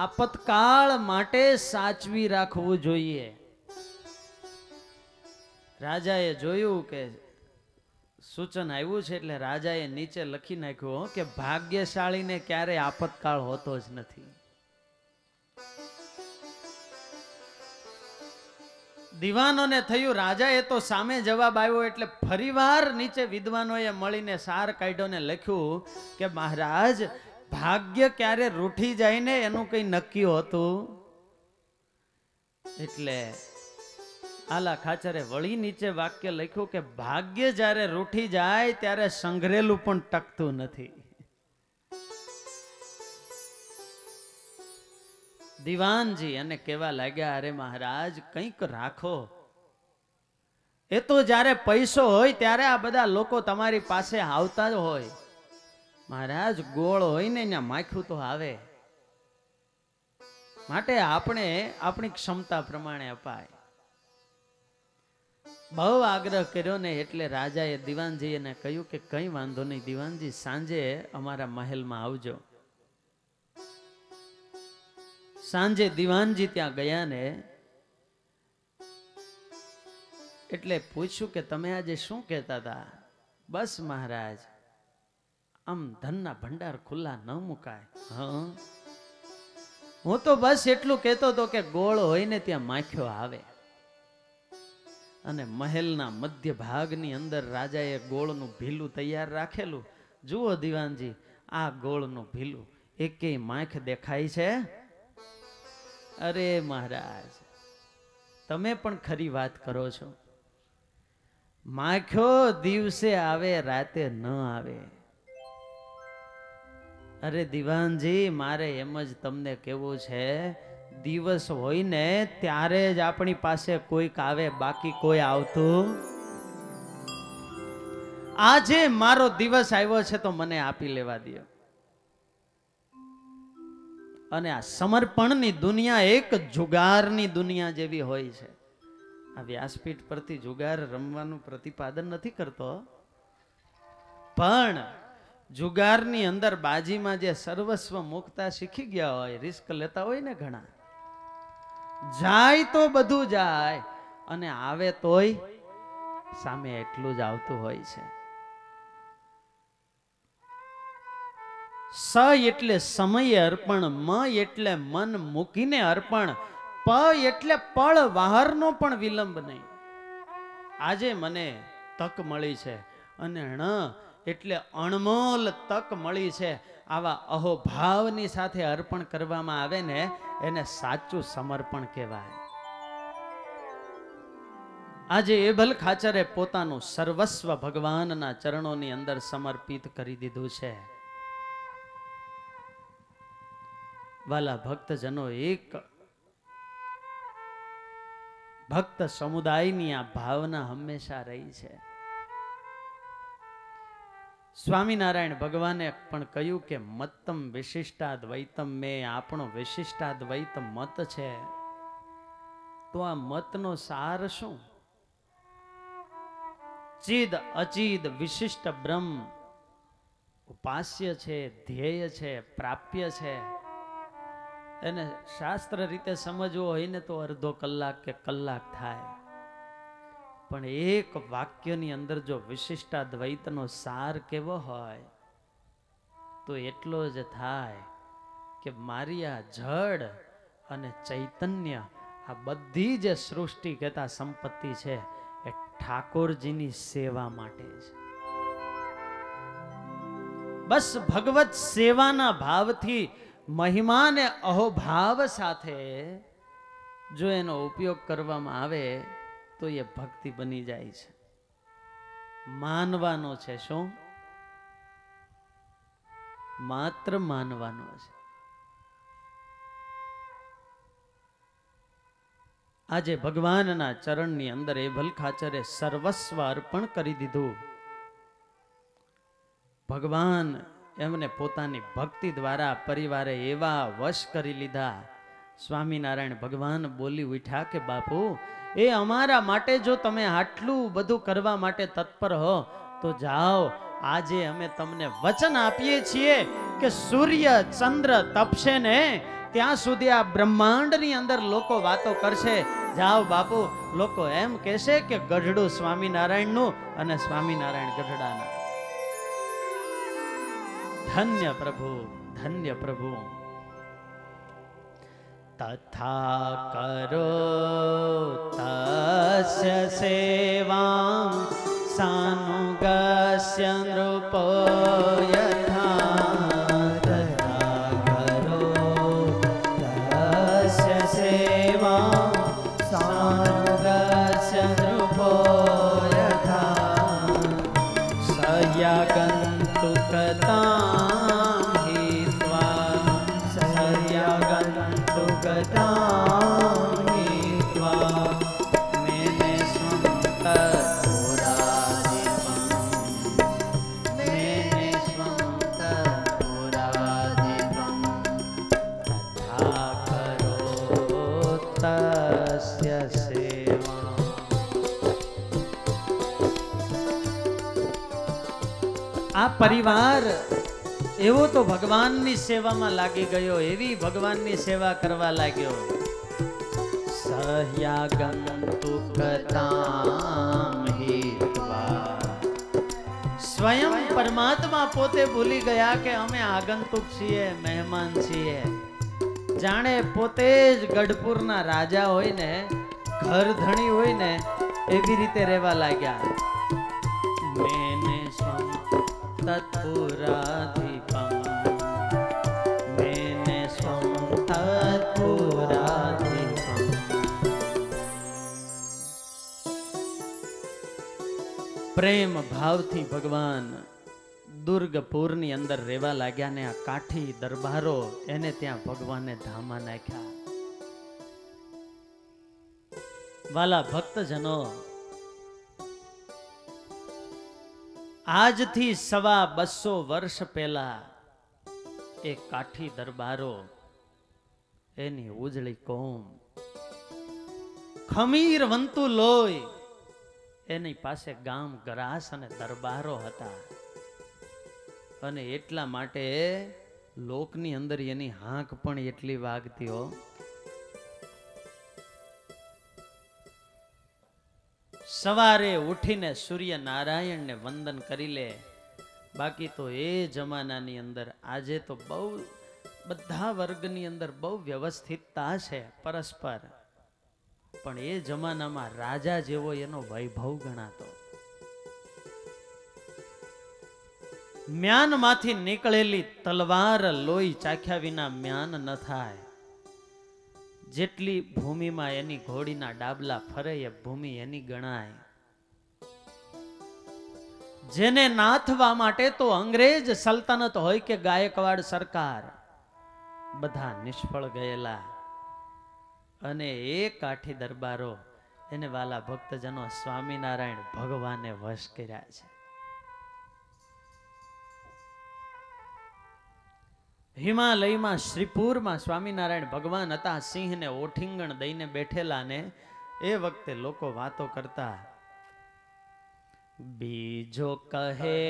આપતકાળ માટે સાચવી રાખવું જોઈએ. રાજાએ જોયું કે સૂચન આવ્યું છે એટલે રાજાએ નીચે લખી નાખ્યું કે ભાગ્યશાળીને ક્યારેય આપતકાળ હોતો જ નથી. દીવાનોને થયું રાજાએ તો સામે જવાબ આવ્યો એટલે ફરીવાર નીચે વિદ્વાનોએ મળીને સાર કાઢ્યો ને લખ્યું કે મહારાજ, ભાગ્ય ક્યારે રૂઠી જાય ને એનું કઈ નક્કી હોતું. એટલે આલા ખાચરે વળી નીચે વાક્ય લખ્યું કે ભાગ્ય જ્યારે રૂઠી જાય ત્યારે સંઘરેલું પણ ટકતું નથી. દીવાનજી અને કહેવા લાગ્યા, અરે મહારાજ કંઈક રાખો. એ તો જ્યારે પૈસો હોય ત્યારે આ બધા લોકો તમારી પાસે આવતા જ હોય. મહારાજ ગોળ હોય ને ત્યાં માખ્યું તો આવે. માટે આપણે આપણી ક્ષમતા પ્રમાણે અપાય. બહુ આગ્રહ કર્યો ને એટલે રાજાએ દીવાનજીને કહ્યું કે કઈ વાંધો નહીં દીવાનજી, સાંજે અમારા મહેલમાં આવજો. સાંજે દીવાનજી ત્યાં ગયા ને એટલે પૂછ્યું કે તમે આજે શું કહેતા હતા. બસ મહારાજ, આમ ધનના ભંડાર ખુલ્લા ન મુકાય. હા, હું તો બસ એટલું કહેતો હતો કે ગોળ હોય ને ત્યાં માખ્યો આવે. અને મહેલના મધ્ય ભાગની અંદર રાજાએ ગોળનું ભીલું તૈયાર રાખેલું. જુઓ દીવાનજી, આ ગોળનું ભીલું, એકેય માખ દેખાય છે? અરે મહારાજ, તમે પણ ખરી વાત કરો છો. માખ્યો દિવસે આવે રાતે ન આવે. અરે દીવાનજી, મારે એમ જ તમને કેવું છે, દિવસ હોય ને ત્યારે જ આપણી પાસે કોઈક આવે, બાકી કોઈ આવતું. આજે મારો દિવસ આવ્યો છે તો મને આપી લેવા દો. અને આ સમર્પણની દુનિયા એક જુગારની દુનિયા જેવી હોય છે. આ વ્યાસપીઠ પરથી જુગાર રમવાનું પ્રતિપાદન નથી કરતો, પણ જુગારની અંદર બાજીમાં જે સર્વસ્વ મુકતા શીખી ગયા હોય, રિસ્ક લેતા હોય ને ઘણા, જાય તો બધું જાય અને આવે તોય સામે એટલું જ આવતું હોય છે. સ એટલે સમય અર્પણ, મ એટલે મન મૂકીને અર્પણ, પ એટલે પળ વાહરનો પણ વિલંબ નહીં. આજે મને તક મળી છે અને ણ એટલે અણમોલ તક મળી છે. આવા અહોભાવની સાથે અર્પણ કરવામાં આવે ને એને સાચું સમર્પણ કહેવાય. આજે એભલ ખાચરે પોતાનું સર્વસ્વ ભગવાનના ચરણોની અંદર સમર્પિત કરી દીધું છે. વાલા ભક્તજનો, એક ભક્ત સમુદાયની આ ભાવના હંમેશા રહી છે. સ્વામિનારાયણ ભગવાને પણ કહ્યું કે મત્તમ વિશિષ્ટાદ્વૈતમ, મેં આપણો વિશિષ્ટાદ્વૈત મત છે. તો આ મતનો સાર શું? ચિદ અચિદ વિશિષ્ટ બ્રહ્મ ઉપાસ્ય છે, ધ્યેય છે, પ્રાપ્ય છે. એને શાસ્ત્ર રીતે સમજવું હોય ને તો અડધો કલાક કે કલાક થાય, પણ એક વાક્યની અંદર જો વિશિષ્ટાદ્વૈતનો સાર કેવો હોય તો એટલો જ થાય કે મારી આ જડ અને ચૈતન્ય, આ બધી જે સૃષ્ટિ કહેતા સંપત્તિ છે એ ઠાકોરજીની સેવા માટે છે. બસ ભગવત સેવાના ભાવથી, મહિમાને અહોભાવ સાથે જો એનો ઉપયોગ કરવામાં આવે તો એ ભક્તિ બની જાય છે. માનવાનો છે શું? માત્ર માનવાનો છે. આજે ભગવાનના ચરણની અંદર એ ભલખાચરે સર્વસ્વ અર્પણ કરી દીધું. ભગવાન એમને પોતાની ભક્તિ દ્વારા પરિવારે એવા વશ કરી લીધા, સ્વામિનારાયણ ભગવાન બોલી ઉઠ્યા કે બાપુ, એ અમારા માટે જો તમે આટલું બધું કરવા માટે તત્પર હો તો જાઓ, આજે અમે તમને વચન આપીએ છીએ કે સૂર્ય ચંદ્ર તપશે ને ત્યાં સુધી આ બ્રહ્માંડની અંદર લોકો વાતો કરશે. જાઓ બાપુ, લોકો એમ કહેશે કે ગઢડું સ્વામિનારાયણનું અને સ્વામિનારાયણ ગઢડાના. ધન્ય પ્રભુ, ધન્ય પ્રભુ. તથા કરો તસ્ય સેવાં સાનુગસ્ય નૃપો યથા. તથા કરો તસ્ય સેવાં સાનુગસ્ય નૃપો યથા. સયાગંતુકતાં હિત્વા સયાગંતુકતાં હિત્વા મેને સ્વંતપુરાધિપં મેને સ્વંતપુરાધિપં તથા કરો તસ્ય સેવા. આ પરિવાર એવો તો ભગવાનની સેવામાં લાગી ગયો, એવી ભગવાનની સેવા કરવા લાગ્યો. સહ્યાગંતુકતાં હિત્વા. સ્વયં પરમાત્મા પોતે ભૂલી ગયા કે અમે આગંતુક છીએ, મહેમાન છીએ. જાણે પોતે જ ગઢપુરના રાજા હોય ને, ઘર ધણી હોય ને, એવી રીતે રહેવા લાગ્યા. મેને તત્પુરાધિપં મેને સ્વં તત્પુરાધિપં. પ્રેમ ભાવથી ભગવાન દુર્ગપુરની અંદર રહેવા લાગ્યા ને આ કાઠી દરબારો એને ત્યાં ભગવાને ધામા નાખ્યા. વાલા ભક્તજનો, આજથી 250 વર્ષ પહેલા એ કાઠી દરબારો, એની ઉજળી કોમ, ખમીર વંતુ લોય, એની પાસે ગામ ગરાસ અને દરબારો હતા. અને એટલા માટે લોકની અંદર એની હાંક પણ એટલી વાગતી હો. સવારે ઉઠીને સૂર્યનારાયણને વંદન કરી લે. બાકી તો એ જમાનાની અંદર, આજે તો બહુ બધા વર્ગની અંદર બહુ વ્યવસ્થિતતા છે પરસ્પર, પણ એ જમાનામાં રાજા જેવો એનો વૈભવ ગણાતો. મ્યાનમાંથી નીકળેલી તલવાર લોહી ચાખ્યા વિના મ્યાન ન થાય. જેટલી ભૂમિમાં એની ઘોડીના ડાબલા ફરે એ ભૂમિ એની ગણાય. જેને નાથવા માટે તો અંગ્રેજ સલ્તનત હોય કે ગાયકવાડ સરકાર, બધા નિષ્ફળ ગયેલા. અને એ કાઠી દરબારો, એને વાલા ભક્તજનો સ્વામિનારાયણ ભગવાને વશ કર્યા છે. હિમાલયમાં શ્રીપુરમાં સ્વામિનારાયણ ભગવાન હતા. સિંહને ઓઠીંગણ દઈને બેઠેલા ને એ વખતે લોકો વાતો કરતા. બીજો કહે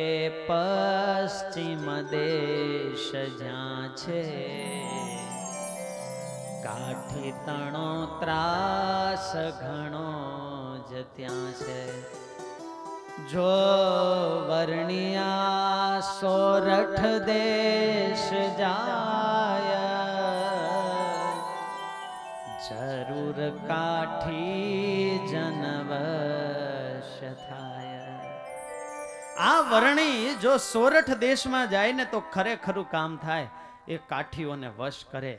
પશ્ચિમ દેશ જ્યાં છે, કાઠી તણો ત્રાસ ઘણો જ ત્યાં છે. જો વર્ણિયા સોરઠ દેશ જાય, જરૂર કાઠી જનવશ થાય. આ વર્ણી જો સોરઠ દેશમાં જાય ને તો ખરેખરું કામ થાય, એ કાઠીઓને વશ કરે.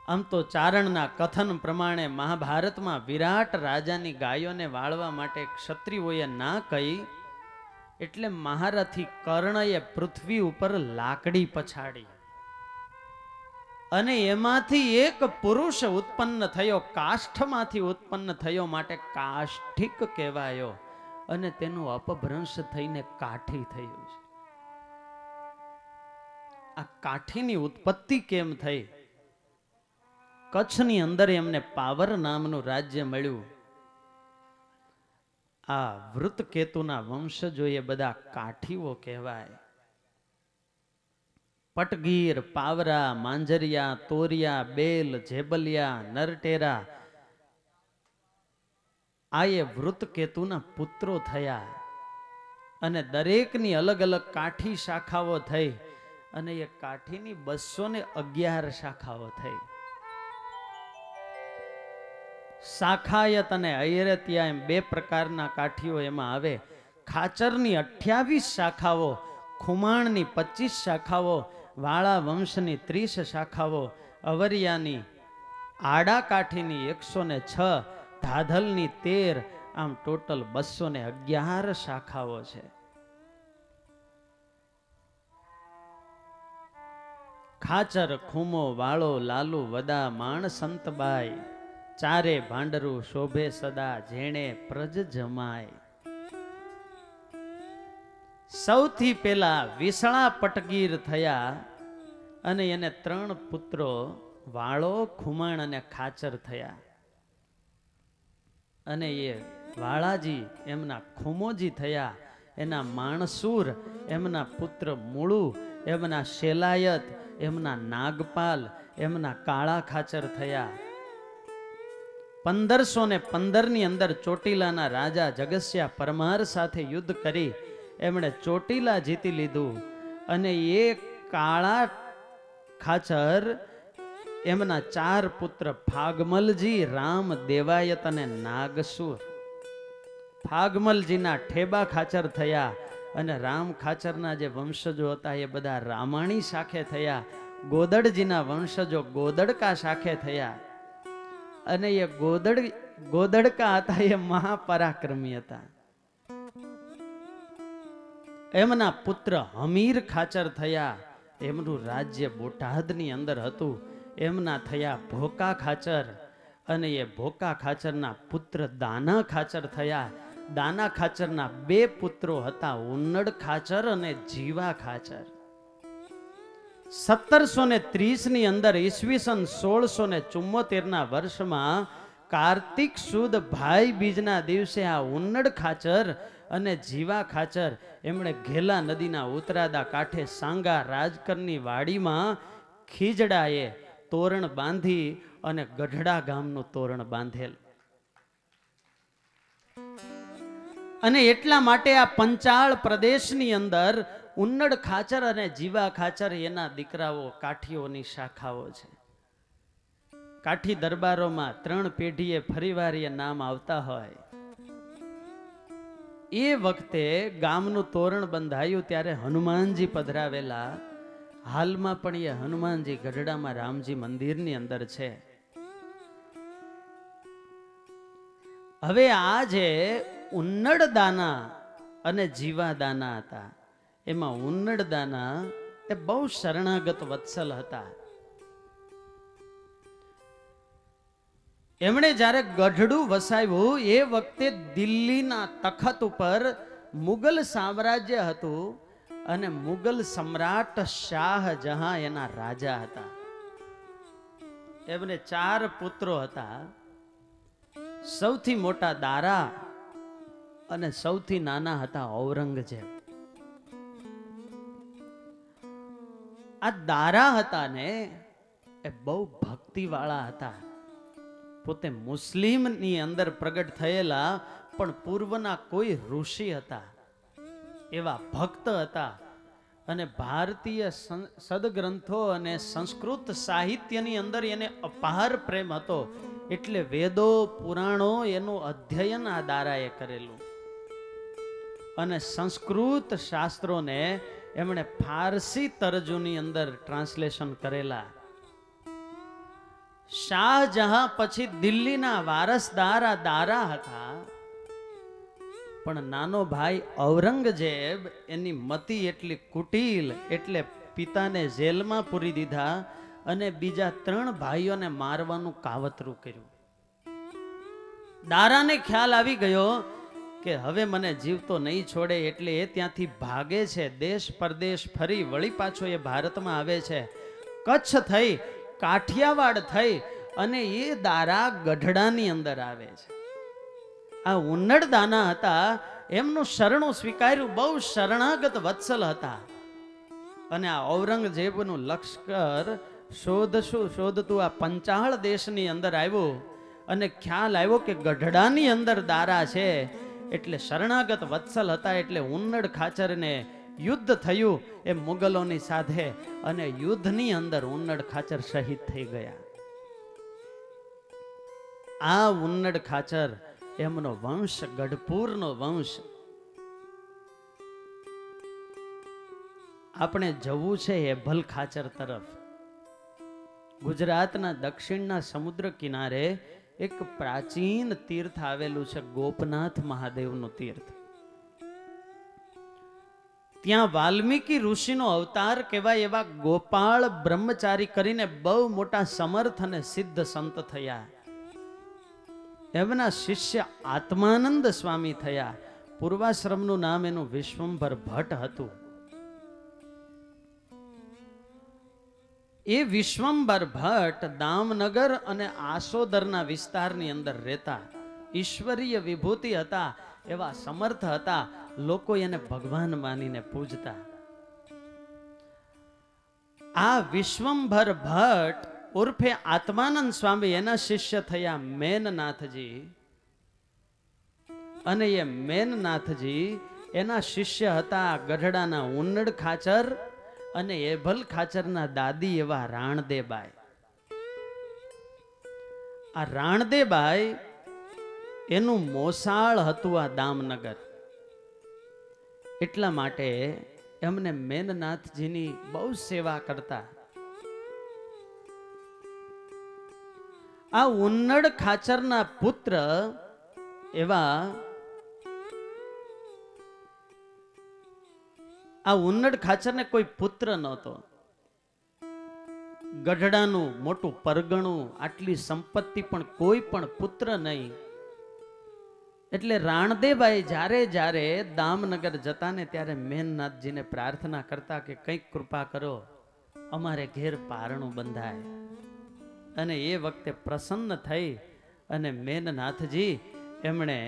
આમ તો ચારણના કથન પ્રમાણે મહાભારતમાં વિરાટ રાજાની ગાયોને વાળવા માટે ક્ષત્રિયોએ ના કહી, એટલે મહારથી કર્ણએ પૃથ્વી ઉપર લાકડી પછાડી અને એમાંથી એક પુરુષ ઉત્પન્ન થયો, કાષ્ઠમાંથી ઉત્પન્ન થયો, માટે કાષ્ઠિક કહેવાયો. અને તેનું અપભ્રંશ થઈને કાઠી થયું છે. આ કાઠીની ઉત્પત્તિ કેમ થઈ? કચ્છની અંદર એમને પાવર નામનું રાજ્ય મળ્યું. આ વૃતકેતુના વંશજો એ બધા કાઠીઓ કહેવાય. પટગીર, પાવરા, માંજરિયા, તોરિયા, બેલ, જેબલિયા, નરટેરા આ એ વૃતકેતુના પુત્રો થયા. અને દરેકની અલગ અલગ કાઠી શાખાઓ થઈ અને એ કાઠીની 211 શાખાઓ થઈ. શાખાયત અને અયરતિયા એમ બે પ્રકારના કાઠીઓ એમાં આવે. ખાચરની 28 શાખાઓ, ખુમાણની 25 શાખાઓ, વાળા વંશની 30 શાખાઓ, અવરિયાની આડા કાઠીની 106, ધાધલની 13, આમ ટોટલ 211 શાખાઓ છે. ખાચર, ખુમો, વાળો, લાલુ, વદા, માણ, સંતબાઈ, ચારે ભાંડરું શોભે સદા, જેણે પ્રજ જમાય. સૌથી પહેલા વિસળા પટગીર થયા અને એને 3 પુત્રો વાળો, ખુમાણ અને ખાચર થયા. અને એ વાળાજી એમના ખુમોજી થયા, એના માણસુર એમના પુત્ર મુળુ, એમના શેલાયત, એમના નાગપાલ, એમના કાળા ખાચર થયા. 1515 ની અંદર ચોટીલાના રાજા જગસ્યા પરમાર સાથે યુદ્ધ કરી એમણે ચોટીલા જીતી લીધું. અને એ કાળા ખાચર એમના 4 પુત્ર ફાગમલજી, રામ, દેવાયત અને નાગસુર. ફાગમલજીના ઠેબા ખાચર થયા અને રામ ખાચરના જે વંશજો હતા એ બધા રામાણી શાખે થયા. ગોદડજીના વંશજો ગોદડકા શાખે થયા. અને એ ગોદડકા હતા એ મહાપરાક્રમી હતા. એમના પુત્ર હમીર ખાચર થયા. એમનું રાજ્ય બોટાદની અંદર હતું. એમના થયા ભોકા ખાચર. અને એ ભોકા ખાચરના પુત્ર દાના ખાચર થયા. દાના ખાચરના 2 પુત્રો હતા, ઉન્નડ ખાચર અને જીવા ખાચર. 1730 ની અંદર ઈસવીસન 1674 ના વર્ષમાં કાર્તિક સુદ ભાઈ બીજના દિવસે આ ઉન્નડ ખાચર અને જીવા ખાચર એમણે ઘેલા નદીના ઉતરાદા કાંઠે સાંગા રાજકરની વાડીમાં ખીજડાએ તોરણ બાંધી અને ગઢડા ગામનું તોરણ બાંધેલ. અને એટલા માટે આ પંચાળ પ્રદેશની અંદર ઉન્નડ ખાચર અને જીવા ખાચર એના દીકરાઓ કાઠીઓની શાખાઓ છે. કાઠી દરબારોમાં 3 પેઢીએ ફરીવાર એ નામ આવતા હોય. એ વખતે ગામનું તોરણ બંધાયું ત્યારે હનુમાનજી પધરાવેલા. હાલમાં પણ એ હનુમાનજી ગઢડામાં રામજી મંદિરની અંદર છે. હવે આ જે ઉન્નડ દાના અને જીવા દાના હતા એમાં ઉન્નડ દાના એ બહુ શરણાગત વત્સલ હતા. એમણે જ્યારે ગઢડું વસાવ્યું એ વખતે દિલ્હીના તખત ઉપર મુગલ સામ્રાજ્ય હતું અને મુગલ સમ્રાટ શાહજહાં એના રાજા હતા. એમને 4 પુત્રો હતા. સૌથી મોટા દારા અને સૌથી નાના હતા ઔરંગઝેબ. આ દારા હતા ને એ બહુ ભક્તિ વાળા હતા. પોતે મુસ્લિમની અંદર પ્રગટ થયેલા પણ પૂર્વના કોઈ ઋષિ હતા, એવા ભક્ત હતા. અને ભારતીય સદગ્રંથો અને સંસ્કૃત સાહિત્યની અંદર એને અપાર પ્રેમ હતો. એટલે વેદો પુરાણો એનું અધ્યયન આ દારાએ કરેલું. અને સંસ્કૃત શાસ્ત્રોને એમણે ફારસી તરજુની અંદર ટ્રાન્સલેશન કરેલા. શાહજહાં પછી દિલ્હીના વારસદાર આ દારા હતા. પણ નાનો ભાઈ ઔરંગઝેબ એની મતિ એટલી કુટિલ એટલે પિતાને જેલમાં પૂરી દીધા અને બીજા 3 ભાઈઓને મારવાનું કાવતરું કર્યું. દારાને ખ્યાલ આવી ગયો કે હવે મને જીવતો નહીં છોડે, એટલે એ ત્યાંથી ભાગે છે, દેશ પરદેશ ફરી વળી પાછો એ ભારતમાં આવે છે. કચ્છ થઈ, કાઠિયાવાડ થઈ અને એ દારા ગઢડાની અંદર આવે છે. આ ઉન્નડ દાના હતા, એમનું શરણું સ્વીકાર્યું, બહુ શરણાગત વત્સલ હતા. અને આ ઔરંગઝેબનું લશ્કર શોધતું આ પંચાળ દેશની અંદર આવ્યું અને ખ્યાલ આવ્યો કે ગઢડાની અંદર દારા છે. એટલે શરણાગત વત્સલ હતા, એટલે ઉન્નડ ખાચરને યુદ્ધ થયું એ મુગલોની સાથે, અને યુદ્ધની અંદર ઉન્નડ ખાચર શહીદ થઈ ગયા. આ ઉન્નડ ખાચર એમનો વંશ, ગઢપુરનો વંશ. આપણે જવું છે એભલ ખાચર તરફ. ગુજરાતના દક્ષિણના સમુદ્ર કિનારે એક પ્રાચીન તીર્થ આવેલું છે, ગોપનાથ મહાદેવનું તીર્થ. ત્યાં વાલ્મીકી ઋષિનો અવતાર કહેવાય એવા ગોપાળ બ્રહ્મચારી કરીને બહુ મોટા સમર્થ અને સિદ્ધ સંત થયા. એમના શિષ્ય આત્માનંદ સ્વામી થયા. પૂર્વાશ્રમનું નામ એનું વિશ્વંભર ભટ્ટ હતું. એ વિશ્વંભર ભટ્ટ દામનગર અને આસોદરના વિસ્તારની અંદર રહેતા, ઈશ્વરીય વિભૂતિ હતા, એવા સમર્થ હતા. લોકો એને ભગવાન માનીને પૂજતા. આ વિશ્વંભર ભટ્ટ ઉર્ફે આત્માનંદ સ્વામી એના શિષ્ય થયા મેનનાથજી. અને એ મેનનાથજી એના શિષ્ય હતા ગઢડાના ઉન્નડ ખાચર અને એભલ ખાચરના દાદી એવા રાણદેબાઈ. આ રાણદેબાઈ એનું મોસાળ હતું આ દામનગર. એટલા માટે એમને મેનનાથજીની બહુ સેવા કરતા. આ ઉન્નડ ખાચરના પુત્ર એવા આ ઉન્નડ ખાચરને કોઈ પુત્ર નહોતો. ગઢડાનું મોટું પરગણું, આટલી સંપત્તિ, પણ કોઈ પણ પુત્ર નહીં. એટલે રાણદેબાઈ જ્યારે દામનગર જતા ને ત્યારે મેનનાથજીને પ્રાર્થના કરતા કે કંઈક કૃપા કરો, અમારે ઘેર પારણું બંધાય. અને એ વખતે પ્રસન્ન થઈ અને મેનનાથજી એમણે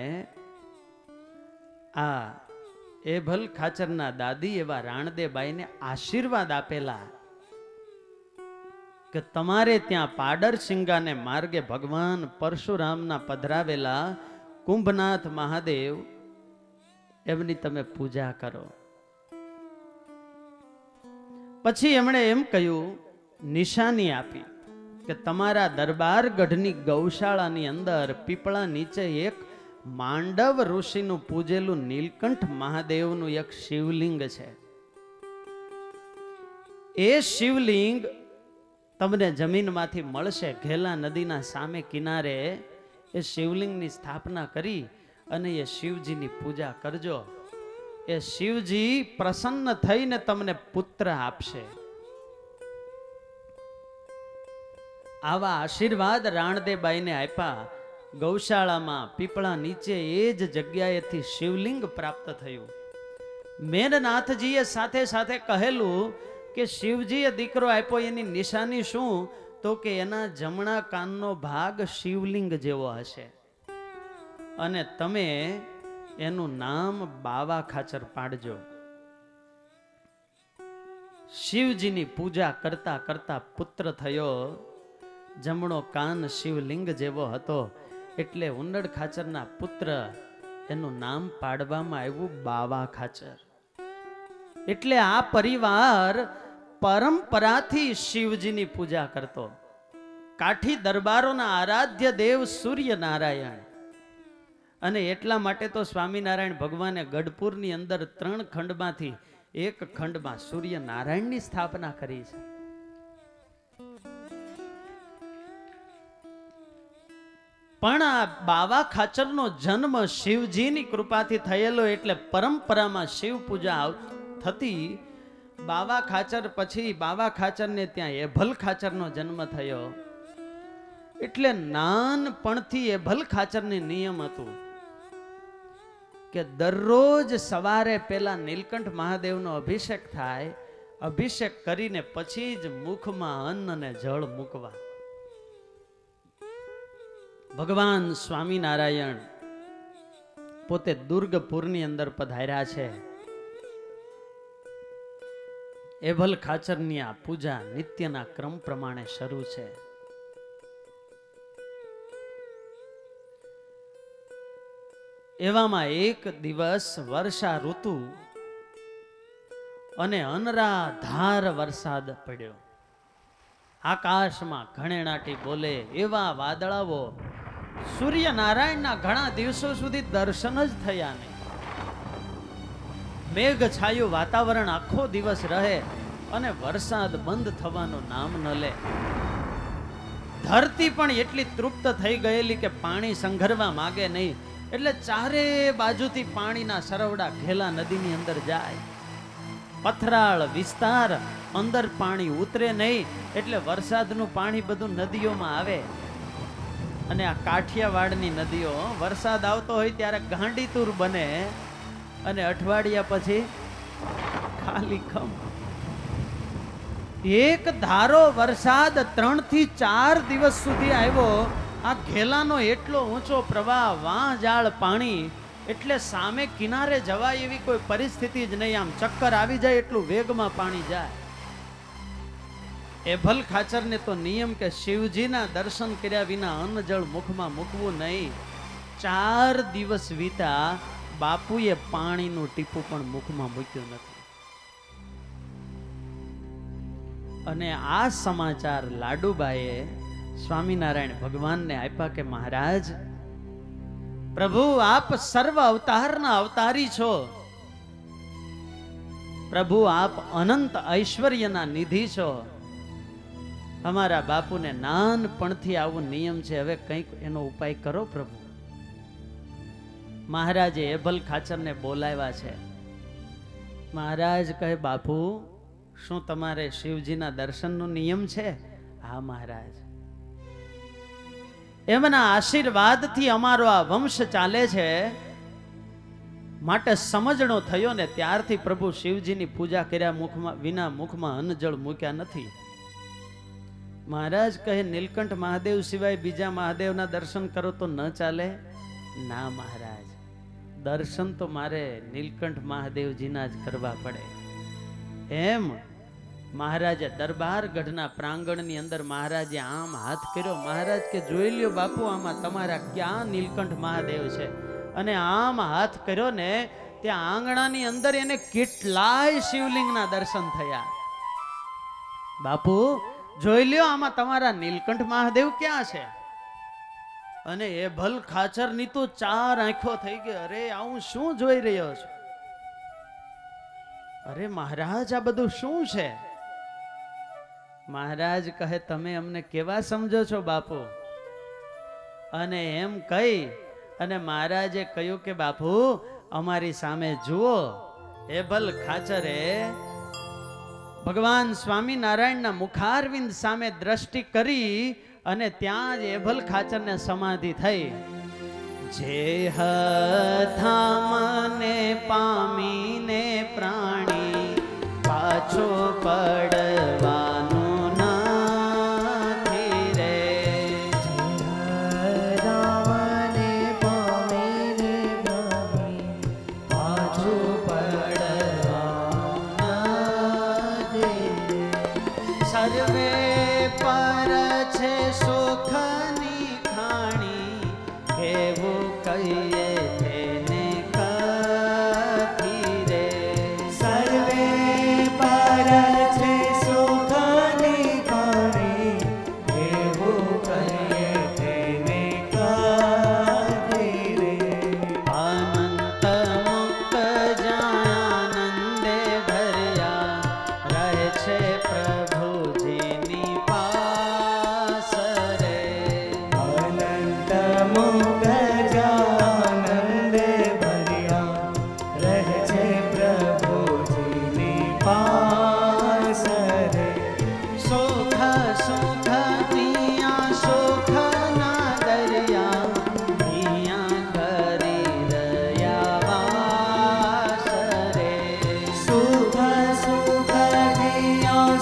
આ એભલ ખાચરના દાદી એવા રાણદેબાઈને આશીર્વાદ આપેલા કે તમારે ત્યાં પાડરસિંગાને માર્ગે ભગવાન પરશુરામના પધરાવેલા કુંભનાથ મહાદેવ એમની તમે પૂજા કરો. પછી એમણે એમ કહ્યું, નિશાની આપી કે તમારા દરબાર ગઢની ગૌશાળાની અંદર પીપળા નીચે એક માંડવ ઋષિનું પૂજેલું નીલકંઠ મહાદેવનું એક શિવલિંગ છે. એ શિવલિંગ તમને જમીનમાંથી મળશે. ઘેલા નદીના સામે કિનારે એ શિવલિંગની સ્થાપના કરી અને એ શિવજીની પૂજા કરજો. એ શિવજી પ્રસન્ન થઈને તમને પુત્ર આપશે. આવા આશીર્વાદ રાણદેબાઈને આપ્યા. ગૌશાળામાં પીપળા નીચે એ જ જગ્યાએથી શિવલિંગ પ્રાપ્ત થયું. મેનનાથજીએ સાથે સાથે કહેલું કે શિવજીએ દીકરો આપ્યો એની નિશાની શું? તો કે એના જમણા કાનનો ભાગ શિવલિંગ જેવો હશે અને તમે એનું નામ બાવા ખાચર પાડજો. શિવજીની પૂજા કરતા કરતા પુત્ર થયો. જમણો કાન શિવલિંગ જેવો હતો એટલે ઉન્નડ ખાચરના પુત્ર એનું નામ પાડવામાં આવ્યું બાવા ખાચર. એટલે આ પરિવાર પરંપરાથી શિવજીની પૂજા કરતો. કાઠી દરબારોના આરાધ્ય દેવ સૂર્યનારાયણ. અને એટલા માટે તો સ્વામિનારાયણ ભગવાને ગઢપુરની અંદર 3 ખંડમાંથી એક ખંડમાં સૂર્યનારાયણની સ્થાપના કરી છે. પણ આ બાવા ખાચરનો જન્મ શિવજીની કૃપાથી થયેલો એટલે પરંપરામાં શિવ પૂજા થતી. બાવા ખાચર પછી બાવા ખાચરને ત્યાં એભલ ખાચરનો જન્મ થયો. એટલે નાનપણથી એભલ ખાચરને નિયમ હતું કે દરરોજ સવારે પેલા નીલકંઠ મહાદેવનો અભિષેક થાય, અભિષેક કરીને પછી જ મુખમાં અન્ન અને જળ મૂકવા. ભગવાન સ્વામિનારાયણ પોતે દુર્ગપુરની અંદર પધાર્યા છે. એભલ ખાચરની આ પૂજા નિત્યના ક્રમ પ્રમાણે શરૂ છે. એવામાં એક દિવસ વર્ષા ઋતુ અને અનરાધાર વરસાદ પડ્યો. આકાશમાં ઘણેણાટી બોલે એવા વાદળાઓ સૂર્યનારાયણના ઘણા દિવસો સુધી દર્શન જ થયા નહીં. મેઘ છાયું વાતાવરણ આખો દિવસ રહે અને વરસાદ બંધ થવાનું નામ ન લે. ધરતી પણ એટલી તૃપ્ત થઈ ગયેલી કે પાણી સંઘરવા માગે નહીં, એટલે ચારે બાજુથી પાણીના સરવડા ઘેલા નદીની અંદર જાય. પથરાળ વિસ્તાર, અંદર પાણી ઉતરે નહીં, એટલે વરસાદનું પાણી બધું નદીઓમાં આવે. અને આ કાઠિયાવાડની નદીઓ વરસાદ આવતો હોય ત્યારે ગાંડીતુર બને અને અઠવાડિયા પછી ખાલી ખમ. એક ધારો વરસાદ 3 થી 4 દિવસ સુધી આવ્યો. આ ઘેલાનો એટલો ઊંચો પ્રવાહ, વાંજાળ પાણી, એટલે સામે કિનારે જવાય એવી કોઈ પરિસ્થિતિ જ નહીં. આમ ચક્કર આવી જાય એટલું વેગમાં પાણી જાય. એભલ ખાચરને તો નિયમ કે શિવજીના દર્શન કર્યા વિના અન્ન જળ મુખમાં મૂકવું નહીં. 4 દિવસ વીતા બાપુએ પાણીનું ટીપું પણ મુખમાં મૂક્યું નથી. અને આ સમાચાર લાડુબાઈએ સ્વામિનારાયણ ભગવાનને આપ્યા કે મહારાજ, પ્રભુ આપ સર્વ અવતારના અવતારી છો. પ્રભુ આપ અનંત ઐશ્વર્યના નિધિ છો. અમારા બાપુને નાનપણથી આવો નિયમ છે, હવે કંઈક એનો ઉપાય કરો પ્રભુ. મહારાજે એભલ ખાચરને બોલાવ્યા છે. મહારાજ કહે, બાપુ શું તમારે શિવજીના દર્શનનો નિયમ છે? હા મહારાજ. એમના આશીર્વાદથી અમારો આ વંશ ચાલે છે, માટે સમજણો થયો ને ત્યારથી પ્રભુ શિવજીની પૂજા કર્યા વિના મુખમાં અન્ન જળ મૂક્યા નથી. મહારાજ કહે, નીલકંઠ મહાદેવ સિવાય બીજા મહાદેવના દર્શન કરો તો ન ચાલે? ના મહારાજ, દર્શન તો મારે નીલકંઠ મહાદેવજીના જ કરવા પડે. એમ મહારાજે દરબારગઢના પ્રાંગણની અંદર મહારાજે આમ હાથ કર્યો. મહારાજ કે, જોઈ લ્યો બાપુ, આમાં તમારા ક્યાં નીલકંઠ મહાદેવ છે? અને આમ હાથ કર્યો ને ત્યાં આંગણાની અંદર એને કેટલાય શિવલિંગના દર્શન થયા. બાપુ જોઈ લ્યો, આમાં તમારા નીલકંઠ મહાદેવ ક્યાં છે? અને એભલ ખાચરની તો 4 આંખો થઈ ગઈ. અરે આવું શું જોઈ રહ્યો છું? અરે મહારાજ, આ બધું શું છે? મહારાજ કહે, તમે અમને કેવા સમજો છો બાપુ? અને એમ કહી અને મહારાજે કહ્યું કે બાપુ અમારી સામે જુઓ. એભલ ખાચરે ભગવાન સ્વામિનારાયણના મુખારવિંદ સામે દ્રષ્ટિ કરી અને ત્યાં જ એભલ ખાચરને સમાધિ થઈ. જે હથામને પામીને પ્રાણી પાછો પડવાનું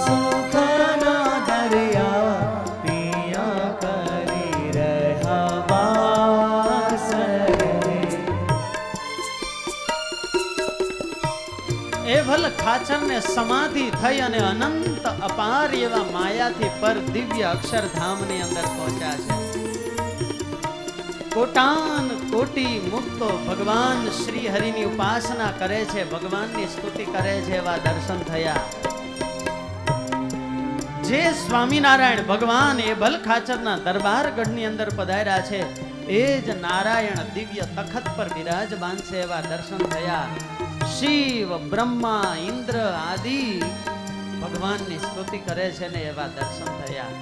સુખનો દરિયા પિયા કરી રહ્યા વાસ રે. એ ભલ ખાચર ને સમાધિ થઈ અને અનંત અપાર એવા માયાથી પર દિવ્ય અક્ષરધામ ની અંદર પહોંચ્યા છે. કોટાન કોટી મુક્તો ભગવાન શ્રી હરિની ઉપાસના કરે છે, ભગવાનની સ્તુતિ કરે છે, એવા દર્શન થયા. જે સ્વામિનારાયણ ભગવાન એ ભલ ખાચરના દરબારગઢની અંદર પધાર્યા છે, એ જ નારાયણ દિવ્ય તખત પર બિરાજમાન છે, એવા દર્શન થયા. શિવ બ્રહ્મા ઇન્દ્ર આદિ ભગવાનની સ્તુતિ કરે છે ને એવા દર્શન થયા.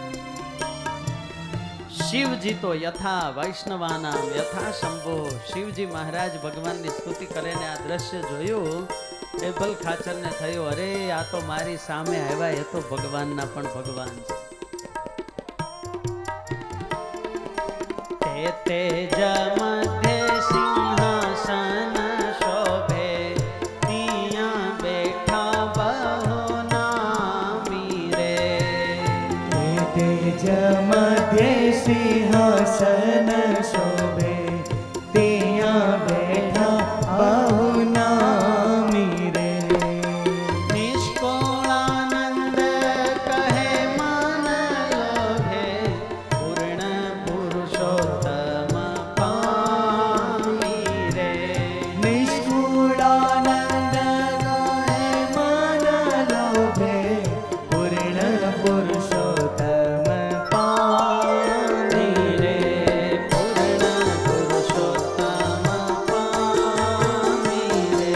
શિવજી તો યથા વૈષ્ણવાનામ યથા શંભો, શિવજી મહારાજ ભગવાનની સ્તુતિ કરે ને આ દ્રશ્ય જોયું. એ ભલ ખાચરને થયું, અરે આ તો મારી સામે આવ્યા, એ તો ભગવાનના પણ ભગવાન છે. તેજ મધ્ય સિંહાસન શોભે, ત્યાં બેઠા બહુ નામી રે. તેજ મધ્ય સિંહાસન શોભે, ત્યાં બેઠા બહુ નામી રે. નિષ્કોળાનંદ કહે મન લોભે, પૂર્ણ પુરુષોત્તમ પામી રે. નિષ્કુળાનંદ કહે મન લોભે, પૂર્ણ પુરુષોત્તમ પામી રે. પૂર્ણ પુરુષોત્તમ પામી રે.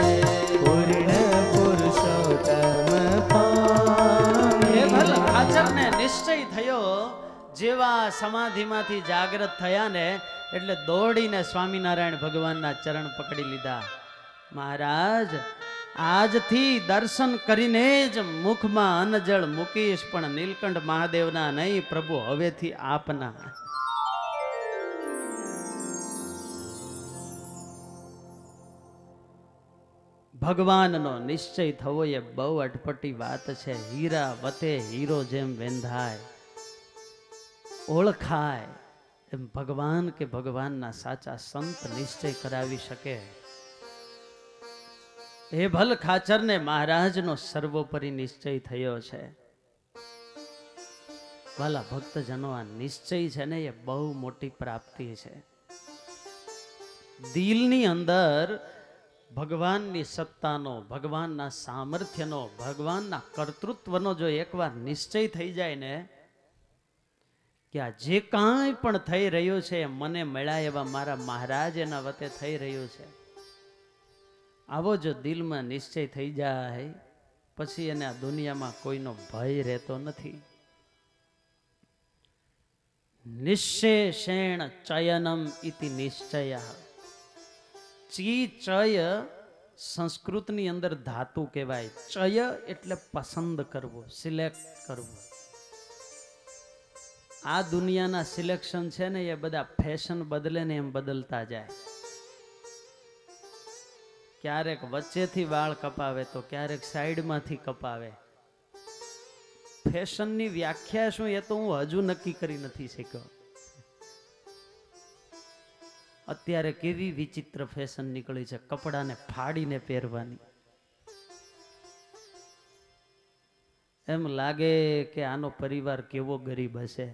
પૂર્ણ પુરુષોત્તમ પામી એ ભલ રે. ખાચરને નિશ્ચય થયો, જેવા સમાધિમાંથી જાગૃત થયા ને એટલે દોડીને સ્વામિનારાયણ ભગવાનના ચરણ પકડી લીધા. મહારાજ, આજથી દર્શન કરીને જ મુખમાં અન્નજળ મૂકીશ, પણ નીલકંઠ મહાદેવના નહીં પ્રભુ, હવેથી આપના. ભગવાનનો નિશ્ચય થવો એ બહુ અટપટી વાત છે. હીરા વતે હીરો જેમ વેંધાય, ઓળખાય એમ ભગવાન કે ભગવાનના સાચા સંત નિશ્ચય કરાવી શકે. એ ભલ ખાચરને મહારાજનો સર્વોપરી નિશ્ચય થયો છે. વાલા ભક્તજનો, આ નિશ્ચય છે ને એ બહુ મોટી પ્રાપ્તિ છે. દિલની અંદર ભગવાનની સત્તાનો, ભગવાનના સામર્થ્યનો, ભગવાનના કર્તૃત્વનો જો એકવાર નિશ્ચય થઈ જાય ને કે આ જે કાંઈ પણ થઈ રહ્યું છે મને મળ્યા એવા મારા મહારાજ એના વતે થઈ રહ્યું છે, આવો જો દિલમાં નિશ્ચય થઈ જાય પછી એને આ દુનિયામાં કોઈનો ભય રહેતો નથી. નિશ્ચેષેણ ચયનમ ઇતિ નિશ્ચય. ચય સંસ્કૃતની અંદર ધાતુ કહેવાય. ચય એટલે પસંદ કરવું, સિલેક્ટ કરવું. આ દુનિયાના સિલેક્શન છે ને એ બધા ફેશન બદલે ને એમ બદલતા જાય. ક્યારેક વચ્ચેથી વાળ કપાવે તો ક્યારેક સાઈડમાંથી કપાવે. ફેશનની વ્યાખ્યા શું એ તો હું હજુ નક્કી કરી નથી શક્યો. અત્યારે કેવી વિચિત્ર ફેશન નીકળી છે, કપડાને ફાડીને પહેરવાની. એમ લાગે કે આનો પરિવાર કેવો ગરીબ હશે,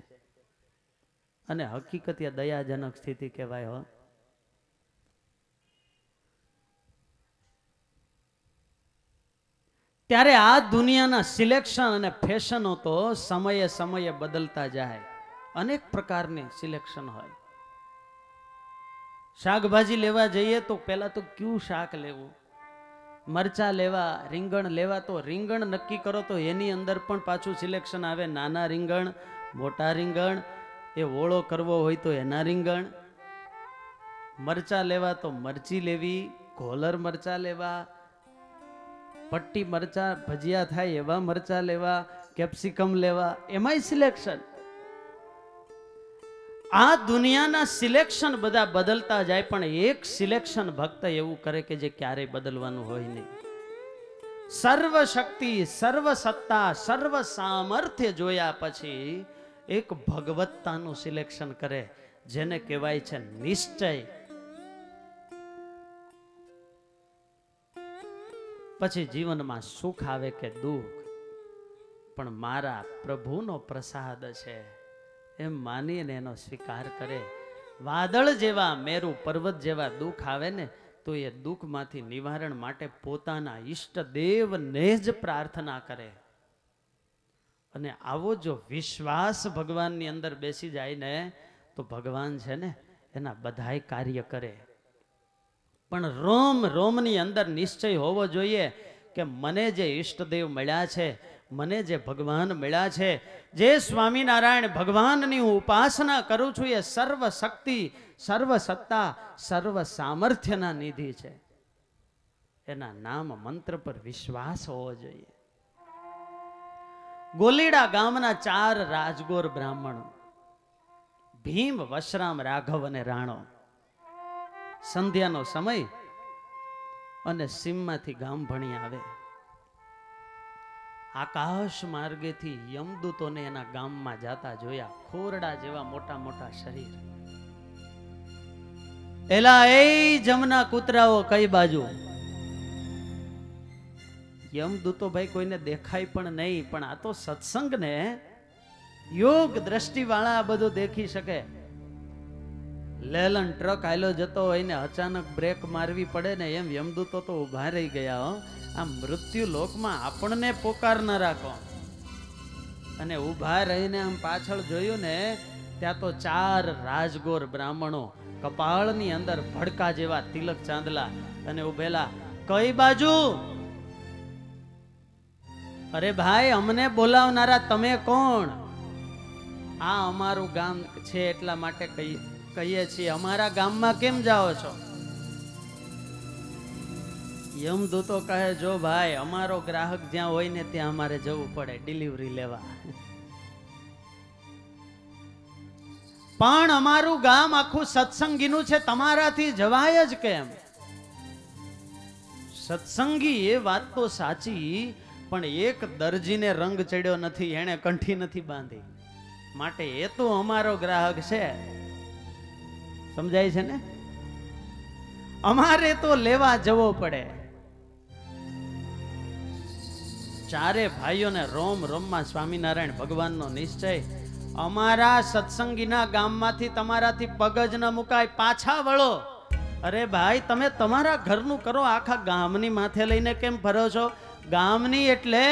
અને હકીકત એ દયાજનક સ્થિતિ કહેવાય. હો, ત્યારે આ દુનિયાના સિલેક્શન અને ફેશનો તો સમયે સમયે બદલતા જાય. અનેક પ્રકારની સિલેક્શન હોય. શાકભાજી લેવા જઈએ તો પહેલા તો કયું શાક લેવું, મરચા લેવા, રીંગણ લેવા, તો રીંગણ નક્કી કરો તો એની અંદર પણ પાછું સિલેક્શન આવે. નાના રીંગણ, મોટા રીંગણ, એ ઓળો કરવો હોય તો એના રીંગણ. મરચા લેવા તો મરચી લેવી, ઘોલર મરચા લેવા, પટ્ટી મરચા ભજીયા થાય એવા મરચા લેવા, કેપ્સિકમ લેવા, એમાંય સિલેક્શન. આ દુનિયાના સિલેક્શન બધા બદલતા જાય, પણ એક સિલેક્શન ભક્ત એવું કરે કે જે ક્યારેય બદલવાનું હોય નહીં. સર્વ શક્તિ, સર્વ સત્તા, સર્વ સામર્થ્ય જોયા પછી એક ભગવત્તાનું સિલેક્શન કરે, જેને કહેવાય છે નિશ્ચય. પછી જીવનમાં સુખ આવે કે દુઃખ, પણ મારા પ્રભુનો પ્રસાદ છે એમ માનીને એનો સ્વીકાર કરે. વાદળ જેવા, મેરુ પર્વત જેવા દુઃખ આવે ને તો એ દુઃખમાંથી નિવારણ માટે પોતાના ઈષ્ટદેવને જ પ્રાર્થના કરે. અને આવો જો વિશ્વાસ ભગવાનની અંદર બેસી જાય ને તો ભગવાન છે ને એના બધાય કાર્ય કરે. પણ રોમ રોમની અંદર નિશ્ચય હોવો જોઈએ કે મને જે ઈષ્ટદેવ મળ્યા છે, મને જે ભગવાન મળ્યા છે, જે સ્વામિનારાયણ ભગવાનની હું ઉપાસના કરું છું, એ સર્વ શક્તિ, સર્વ સત્તા, સર્વ સામર્થ્યના નિધિ છે. એના નામ મંત્ર પર વિશ્વાસ હોવો જોઈએ. ગોલીડા ગામના 4 રાજગોર બ્રાહ્મણો, ભીમ, વશરામ, રાઘવ અને રાણો, સંધ્યાનો સમય અને સીમમાંથી ગામ ભણી આવે. આકાશ માર્ગેથી યમદૂતોને એના ગામમાં જાતા જોયા. ખોરડા જેવા મોટા મોટા શરીર. એલા એ જમના કૂતરાઓ કઈ બાજુ? યમદૂતો ભાઈ કોઈને દેખાય પણ નહીં, પણ આ તો સત્સંગ ને યોગ દ્રષ્ટિ વાળા આ બધું દેખી શકે. લેલન ટ્રક આયલો જતો હોય ને અચાનક બ્રેક મારવી પડે ને એમ યમદૂતો તો ઉભા રહી ગયા. આ મૃત્યુ લોકમાં આપણને પોકાર ન રાખો. અને ઉભા રહીને આમ પાછળ જોયું ને ત્યાં તો 4 રાજગોર બ્રાહ્મણો, કપાળની અંદર ભડકા જેવા તિલક ચાંદલા, અને ઉભેલા. કઈ બાજુ? અરે ભાઈ, અમને બોલાવનારા તમે કોણ? આ અમારું ગામ છે એટલા માટે કહીએ છીએ. અમારા ગામમાં કેમ જાઓ છો? યમદૂતો કહે, જો ભાઈ, અમારો ગ્રાહક જ્યાં હોય ને ત્યાં અમારે જવું પડે ડિલિવરી લેવા. પણ અમારું ગામ આખું સત્સંગીનું છે, તમારાથી જવાય જ કેમ? સત્સંગી એ વાત તો સાચી, પણ એક દરજીને રંગ ચડ્યો નથી, એને કંઠી નથી બાંધી, માટે એ તો અમારો ગ્રાહક છે. સમજાય છે ને? અમારે તો લેવા જવો પડે. 4 ભાઈઓને રોમ રોમમાં સ્વામિનારાયણ ભગવાનનો નિશ્ચય, અમારા સત્સંગીના ગામમાંથી તમારાથી પગ જ ન મુકાય, પાછા વળો. અરે ભાઈ, તમે તમારા ઘરનું કરો, આખા ગામની માથે લઈને કેમ ફરો છો? ગામની એટલે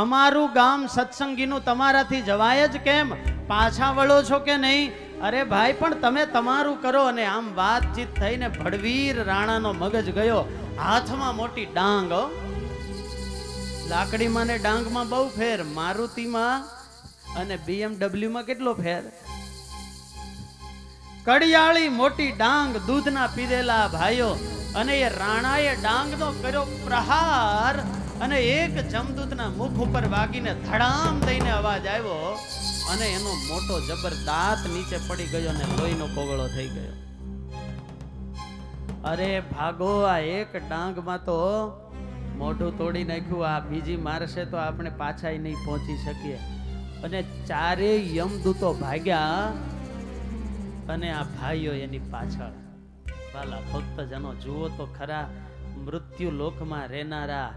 અમારું ગામ સત્સંગીનું, તમારાથી જવાય જ કેમ? પાછા વળો છો કે નહીં? અરે ભાઈ, પણ તમે તમારું કરો. અને આમ વાતચીત થઈને ભડવીર રાણાનો મગજ ગયો. હાથમાં મોટી ડાંગ, લાકડીમાં ને ડાંગમાં બહુ ફેર, મારુતિમાં અને BMW માં કેટલો ફેર. કડિયાળી મોટી ડાંગ, દૂધના પીધેલા ભાઈઓ, અને એ રાણાએ ડાંગનો કર્યો પ્રહાર, અને એક જમદૂતના મુખ ઉપર વાગીને ધડામ દઈને અવાજ આવ્યો, અને એનો મોટો જબર દાંત નીચે પડી ગયો અને લોહીનો કોગળો થઈ ગયો. અરે ભાગો, આ એક ડાંગમાં તો મોઢું તોડી નાખ્યું, આ બીજી મારશે તો આપણે પાછા નહીં પહોંચી શકીએ. અને 4 યમદૂતો ભાગ્યા, અને આ ભાઈઓ એની પાછળ. વાલા ભક્તજનો, જુઓ તો ખરા, મૃત્યુ લોકમાં રહેનારા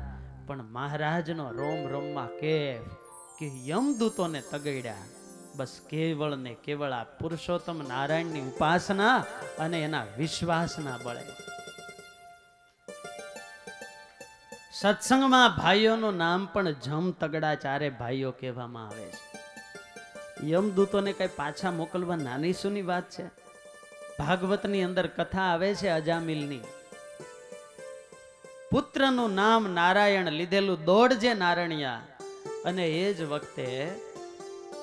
પણ મહારાજનો રોમ રોમમાં કે યમદૂતોને તગડ્યા. બસ કેવળ ને કેવળ આ પુરુષોત્તમ નારાયણની ઉપાસના અને એના વિશ્વાસના બળે. સત્સંગમાં ભાઈઓનું નામ પણ જમ તગડા 4 ભાઈઓ કહેવામાં આવે છે. યમદૂતોને કઈ પાછા મોકલવા નાની સુની વાત છે? ભાગવતની અંદર કથા આવે છે અજામિલની. પુત્રનું નામ નારાયણ લીધેલું દોડજે નારણિયા. અને એ જ વખતે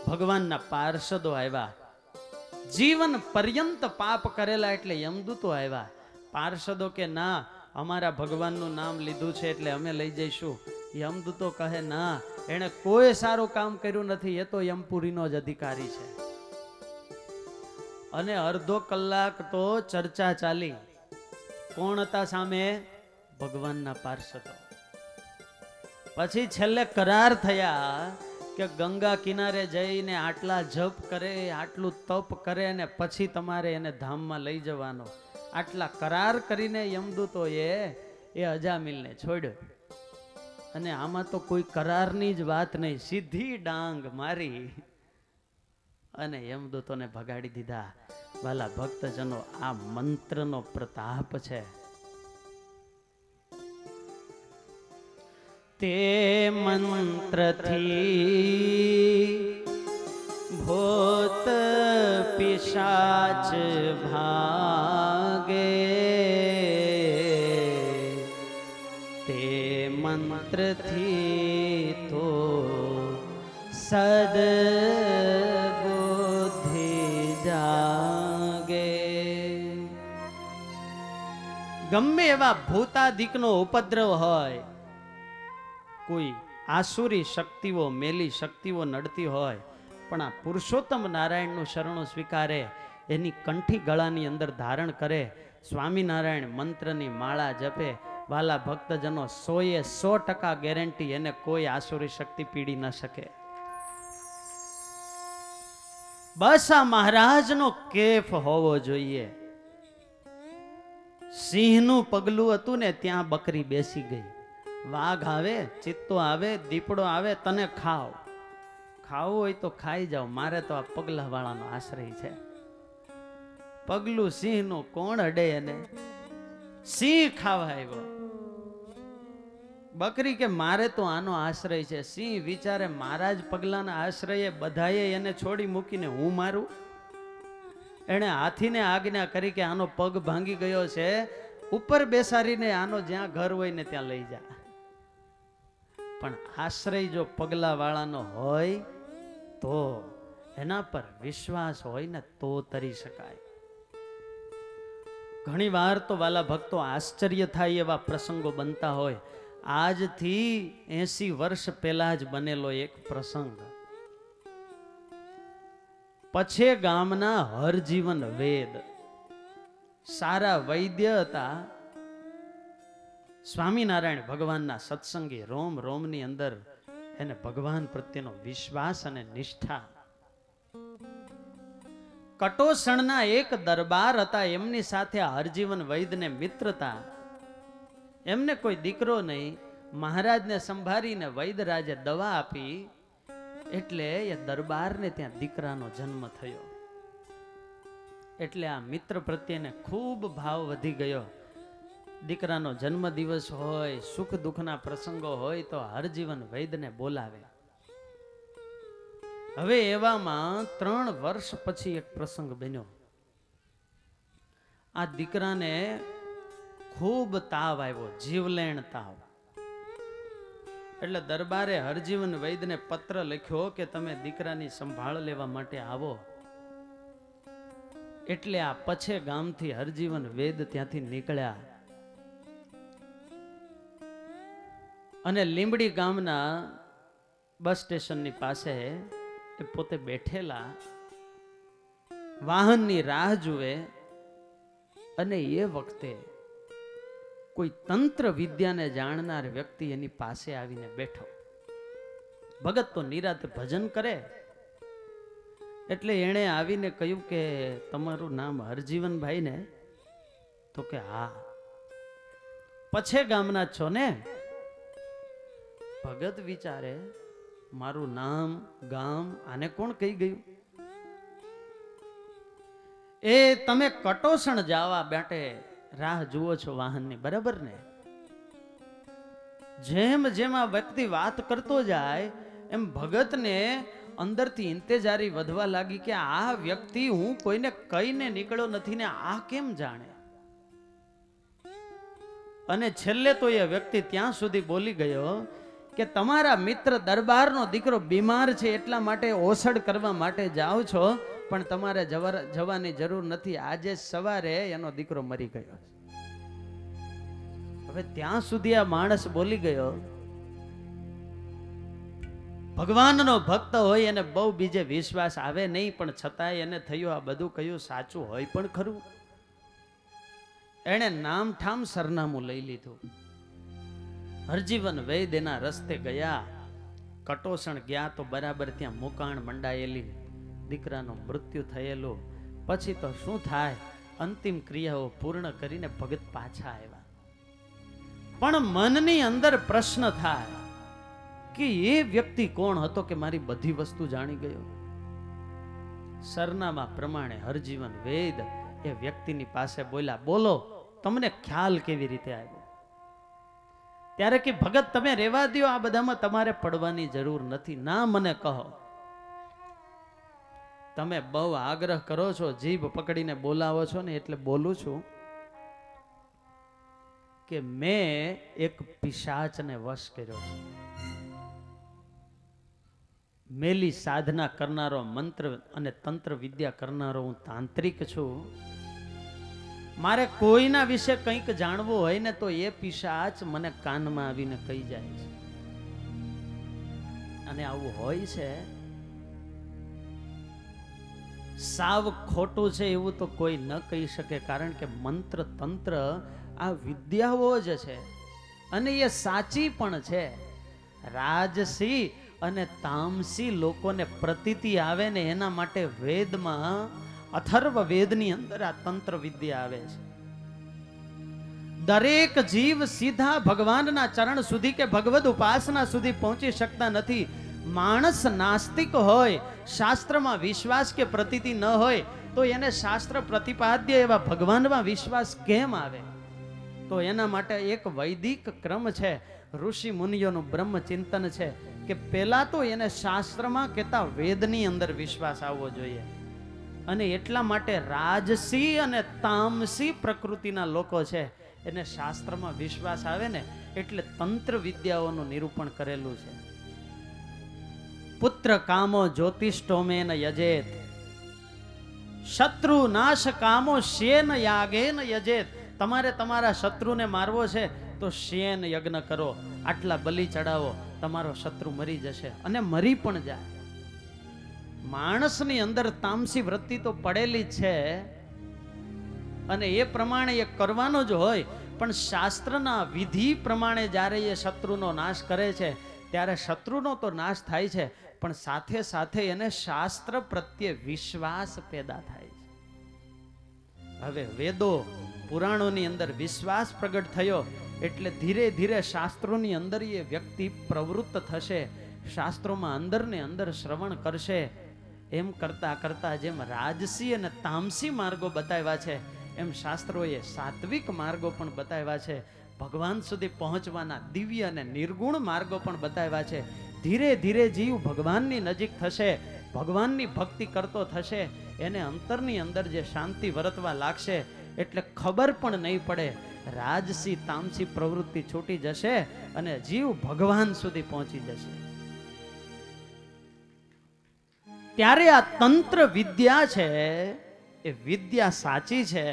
ભગવાનના પાર્ષદો આવ્યા. જીવન પર્યંત પાપ કરેલા એટલે યમદૂતો આવ્યા. પાર્ષદો કે ના, અમારા ભગવાનનું નામ લીધું છે એટલે અમે લઈ જઈશું. યમદૂતો કહે ના, એને કોઈ સારું કામ કર્યું નથી, એ તો યમપુરીનો જ અધિકારી છે. અને અડધો કલાક તો ચર્ચા ચાલી. કોણ હતા સામે? ભગવાનના પાર્ષદો. પછી છેલ્લે કરાર થયા કે ગંગા કિનારે જઈને આટલા જપ કરે, આટલું તપ કરે ને પછી તમારે એને ધામમાં લઈ જવાનો. આટલા કરાર કરીને યમદૂતોએ એ અજામિલને છોડ્યો. અને આમાં તો કોઈ કરારની જ વાત નહીં, સીધી ડાંગ મારી અને યમદૂતોને ભગાડી દીધા. વાલા ભક્તજનો, આ મંત્રનો પ્રતાપ છે. તે મંત્રથી ભૂત પિશાચ ભાગે, તે મંત્રથી તો સદબુદ્ધિ જાગે. ગમે એવા ભૂતાદિકનો ઉપદ્રવ હોય, કોઈ આસુરી શક્તિઓ, મેલી શક્તિઓ નડતી હોય, પણ આ પુરુષોત્તમ નારાયણનું શરણું સ્વીકારે, એની કંઠી ગળાની અંદર ધારણ કરે, સ્વામિનારાયણ મંત્રની માળા જપે, વાલા ભક્તજનો 100% ગેરંટી, એને કોઈ આસુરી શક્તિ પીડી ન શકે. બસ આ મહારાજનો કેફ હોવો જોઈએ. સિંહનું પગલું હતું ને ત્યાં બકરી બેસી ગઈ. વાઘ આવે, ચિત્તો આવે, દીપડો આવે, તને ખાવ, ખાવું હોય તો ખાઈ જાઓ, મારે તો આ પગલા વાળાનો આશ્રય છે. પગલું સિંહનું કોણ અડે એને? સિંહ ખાવા આવ્યો. બકરી કે મારે તો આનો આશ્રય છે. સિંહ વિચારે મારા જ પગલાના આશ્રયે બધાએ એને છોડી મૂકીને હું મારું. એણે હાથીને આજ્ઞા કરી કે આનો પગ ભાંગી ગયો છે, ઉપર બેસાડીને આનો જ્યાં ઘર હોય ને ત્યાં લઈ જા. પણ આશ્રય જો પગલા વાળાનો હોય તો, એના પર વિશ્વાસ હોય ને તો તરી શકાય. ઘણી વાર તો વાલા ભક્તો આશ્ચર્ય થાય એવા પ્રસંગો બનતા હોય. આજથી 80 વર્ષ પહેલા જ બનેલો એક પ્રસંગ. પછે ગામના હરજીવન વેદ સારા વૈદ્ય હતા. સ્વામિનારાયણ ભગવાનના સત્સંગી, રોમ રોમની અંદર એને ભગવાન પ્રત્યેનો વિશ્વાસ અને નિષ્ઠા. કટોસણના એક દરબાર હતા, એમની સાથે હરજીવન વૈદ્યને મિત્રતા. એમને કોઈ દીકરો નહીં, મહારાજને સંભાળીને વૈદ્યરાજે દવા આપી, એટલે એ દરબારને ત્યાં દીકરાનો જન્મ થયો. એટલે આ મિત્ર પ્રત્યેને ખૂબ ભાવ વધી ગયો. દીકરાનો જન્મ દિવસ હોય, સુખ દુઃખના પ્રસંગો હોય તો હરજીવન વૈદ્યને બોલાવે. હવે એવામાં 3 વર્ષ પછી એક પ્રસંગ બન્યો. આ દીકરાને ખૂબ તાવ આવ્યો, જીવલેણ તાવ. એટલે દરબારે હરજીવન વૈદ્યને પત્ર લખ્યો કે તમે દીકરાની સંભાળ લેવા માટે આવો. એટલે આ પછે ગામથી હરજીવન વૈદ્ય ત્યાંથી નીકળ્યા અને લીંબડી ગામના બસ સ્ટેશનની પાસે એ પોતે બેઠેલા વાહનની રાહ જુએ. અને એ વખતે કોઈ તંત્ર વિદ્યાને જાણનાર વ્યક્તિ એની પાસે આવીને બેઠો. ભગત તો નિરાતે ભજન કરે, એટલે એણે આવીને કહ્યું કે તમારું નામ હરજીવનભાઈ ને? તો કે હા. પછે ગામના છો ને? ભગત વિચારે મારું નામ ગામ આને કોણ કહી ગયું? એ તમે કટોસણ જવા માટે રાહ જુઓ છો વાહનની, બરાબર ને? જેમ જેમ આ વ્યક્તિ વાત કરતો જાય એમ ભગતને અંદરથી ઇંતેજારી વધવા લાગી કે આ વ્યક્તિ હું કોઈને કહીને નીકળ્યો નથી ને આ કેમ જાણે. અને છેલ્લે તો એ વ્યક્તિ ત્યાં સુધી બોલી ગયો કે તમારા મિત્ર દરબારનો દીકરો બીમાર છે, એટલા માટે ઓસડ કરવા માટે જાઓ છો, પણ તમારે જવાની જરૂર નથી. આજે સવારે એનો દીકરો મરી ગયો. હવે ત્યાં સુધી આ માણસ બોલી ગયો. ભગવાનનો ભક્ત હોય એને બહુ બીજે વિશ્વાસ આવે નહીં, પણ છતાંય એને થયું આ બધું કયું સાચું હોય પણ ખરું. એણે નામ ઠામ સરનામું લઈ લીધું. હરજીવન વૈદ એના રસ્તે ગયા. કટોસણ ગયા તો બરાબર ત્યાં મુકાણ મંડાયેલી, દીકરાનું મૃત્યુ થયેલું. પછી તો શું થાય, અંતિમ ક્રિયાઓ પૂર્ણ કરીને ભગત પાછા આવ્યા. પણ મનની અંદર પ્રશ્ન થાય કે એ વ્યક્તિ કોણ હતો કે મારી બધી વસ્તુ જાણી ગયો. સરનામા પ્રમાણે હરજીવન વૈદ એ વ્યક્તિની પાસે બોલ્યા, બોલો તમને ખ્યાલ કેવી રીતે આવ્યો? ત્યારે કે ભગત તમે રહેવા દો, આ બધામાં તમારે પડવાની જરૂર નથી. ના, મને કહો. તમે બહુ આગ્રહ કરો છો, જીભ પકડીને બોલાવો છો ને, એટલે બોલું છું કે મેં એક પિશાચને વશ કર્યો છે. મેલી સાધના કરનારો, મંત્ર અને તંત્ર વિદ્યા કરનારો હું તાંત્રિક છું. મારે કોઈના વિશે કંઈક જાણવું હોય ને તો એ પિશાચ મને કાનમાં આવીને કહી જાય છે. અને આવું હોય છે. સાવ ખોટું છે એવું તો કોઈ ન કહી શકે, કારણ કે મંત્ર તંત્ર આ વિદ્યાઓ જ છે અને એ સાચી પણ છે. રાજસી અને તામસી લોકોને પ્રતીતિ આવે ને એના માટે વેદમાં, અથર્વ વેદની અંદર આ તંત્ર વિદ્યા આવે છે. દરેક જીવ સીધા ભગવાનના ચરણ સુધી કે ભગવદ ઉપાસના સુધી પહોંચી શકતા નથી. માણસ નાસ્તિક હોય, શાસ્ત્રમાં વિશ્વાસ કે પ્રતીતિ ન હોય તો એને શાસ્ત્ર પ્રતિપાદ્ય એવા ભગવાનમાં વિશ્વાસ કેમ આવે? તો એના માટે એક વૈદિક ક્રમ છે, ઋષિ મુનિઓનું બ્રહ્મ ચિંતન છે કે પહેલા તો એને શાસ્ત્રમાં કહેતા વેદની અંદર વિશ્વાસ આવવો જોઈએ. અને એટલા માટે રાજસી અને તામસી પ્રકૃતિના લોકો છે, એને શાસ્ત્રમાં વિશ્વાસ આવે ને એટલે તંત્ર વિદ્યાઓનું નિરૂપણ કરેલું છે. પુત્ર કામો જ્યોતિષ્ઠોમેન યજેત, શત્રુ નાશ કામો શેન યાગેન યજેત. તમારે તમારા શત્રુને મારવો છે તો શેન યજ્ઞ કરો, આટલા બલિ ચડાવો, તમારો શત્રુ મરી જશે અને મરી પણ જાય. માણસની અંદર તામસી વૃત્તિ તો પડેલી જ છે અને એ પ્રમાણે એ કરવાનો જ હોય, પણ શાસ્ત્રના વિધિ પ્રમાણે જ્યારે એ શત્રુનો નાશ કરે છે ત્યારે શત્રુનો તો નાશ થાય છે, પણ સાથે સાથે એને શાસ્ત્ર પ્રત્યે વિશ્વાસ પેદા થાય છે. હવે વેદો પુરાણોની અંદર વિશ્વાસ પ્રગટ થયો એટલે ધીરે ધીરે શાસ્ત્રોની અંદર એ વ્યક્તિ પ્રવૃત્ત થશે, શાસ્ત્રોમાં અંદર ને અંદર શ્રવણ કરશે. એમ કરતા કરતા જેમ રાજસી અને તામસી માર્ગો બતાવ્યા છે એમ શાસ્ત્રોએ સાત્વિક માર્ગો પણ બતાવ્યા છે. ભગવાન સુધી પહોંચવાના દિવ્ય અને નિર્ગુણ માર્ગો પણ બતાવ્યા છે. ધીરે ધીરે જીવ ભગવાનની નજીક થશે, ભગવાનની ભક્તિ કરતો થશે, એને અંતરની અંદર જે શાંતિ વર્તવા લાગશે એટલે ખબર પણ નહીં પડે, રાજસી તામસી પ્રવૃત્તિ છૂટી જશે અને જીવ ભગવાન સુધી પહોંચી જશે. ત્યારે આ તંત્ર વિદ્યા છે એ વિદ્યા સાચી છે,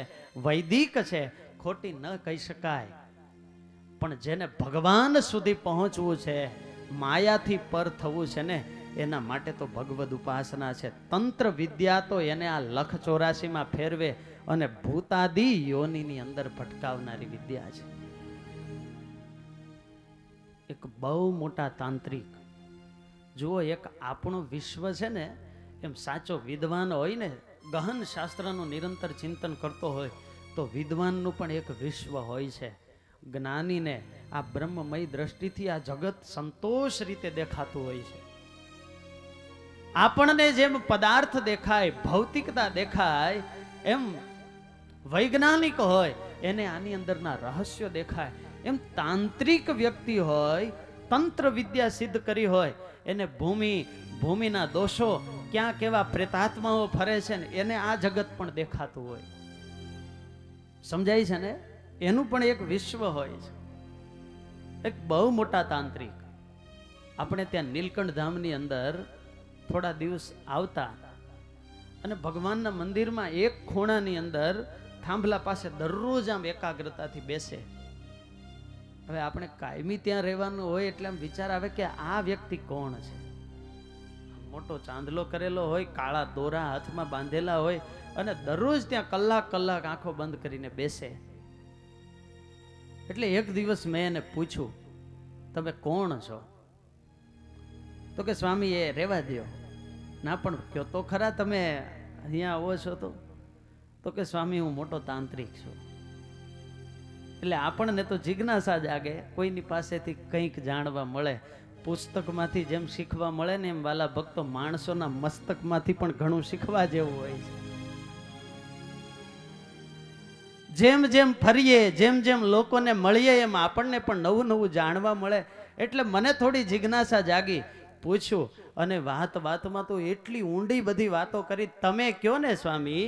વૈદિક છે, ખોટી ન કહી શકાય. પણ જેને ભગવાન સુધી પહોંચવું છે, માયાથી પર થવું છે ને, એના માટે તો ભગવદ ઉપાસના છે. તંત્ર વિદ્યા તો એને આ લખ 84 ફેરવે અને ભૂતાદી યોનિની અંદર ભટકાવનારી વિદ્યા છે. એક બહુ મોટા તાંત્રિક જુઓ, એક આપણું વિશ્વ છે ને, એમ સાચો વિદ્વાન હોય ને, ગહન શાસ્ત્રનું નિરંતર ચિંતન કરતો હોય તો વિદ્વાનનું પણ એક વિશ્વ હોય છે. જ્ઞાનીને આ બ્રહ્મમય દ્રષ્ટિથી આ જગત સંતોષ રીતે દેખાતું હોય છે. આપણને જેમ પદાર્થ દેખાય, ભૌતિકતા દેખાય, એમ વૈજ્ઞાનિક હોય એને આની અંદરના રહસ્યો દેખાય. એમ તાંત્રિક વ્યક્તિ હોય, તંત્ર વિદ્યા સિદ્ધ કરી હોય, એને ભૂમિના દોષો, ક્યાં કેવા પ્રેતાત્માઓ ફરે છે ને એને આ જગત પણ દેખાતું હોય. સમજાય છે ને? એનું પણ એક વિશ્વ હોય છે. એક બહુ મોટા તાંત્રિક આપણે ત્યાં નીલકંઠ ધામની અંદર થોડા દિવસ આવતા અને ભગવાનના મંદિરમાં એક ખૂણાની અંદર થાંભલા પાસે દરરોજ આમ એકાગ્રતાથી બેસે. હવે આપણે કાયમી ત્યાં રહેવાનું હોય એટલે આમ વિચાર આવે કે આ વ્યક્તિ કોણ છે. મોટો ચાંદલો કરેલો હોય, કાળા દોરા હાથમાં બાંધેલા હોય અને દરરોજ ત્યાં કલાક કલાક આંખો બંધ કરીને બેસે. એટલે એક દિવસ મેં એને પૂછ્યું તમે કોણ છો? તો કે સ્વામી એ રહેવા દ્યો. ના પણ કયો તો ખરા, તમે અહીંયા આવો છો તો કે સ્વામી હું મોટો તાંત્રિક છું. એટલે આપણને તો જિજ્ઞાસા જાગે, કોઈની પાસેથી કંઈક જાણવા મળે. પુસ્તકમાંથી જેમ શીખવા મળે ને એમ વાલા ભક્તો માણસોના મસ્તકમાંથી પણ ઘણું શીખવા જેવું હોય છે. જેમ જેમ ફરીએ, જેમ જેમ લોકોને મળીએ, એમ આપણને પણ નવું નવું જાણવા મળે. એટલે મને થોડી જિજ્ઞાસા જાગી, પૂછ્યું, અને વાતમાં તો એટલી ઊંડી બધી વાતો કરી. તમે કયો ને સ્વામી,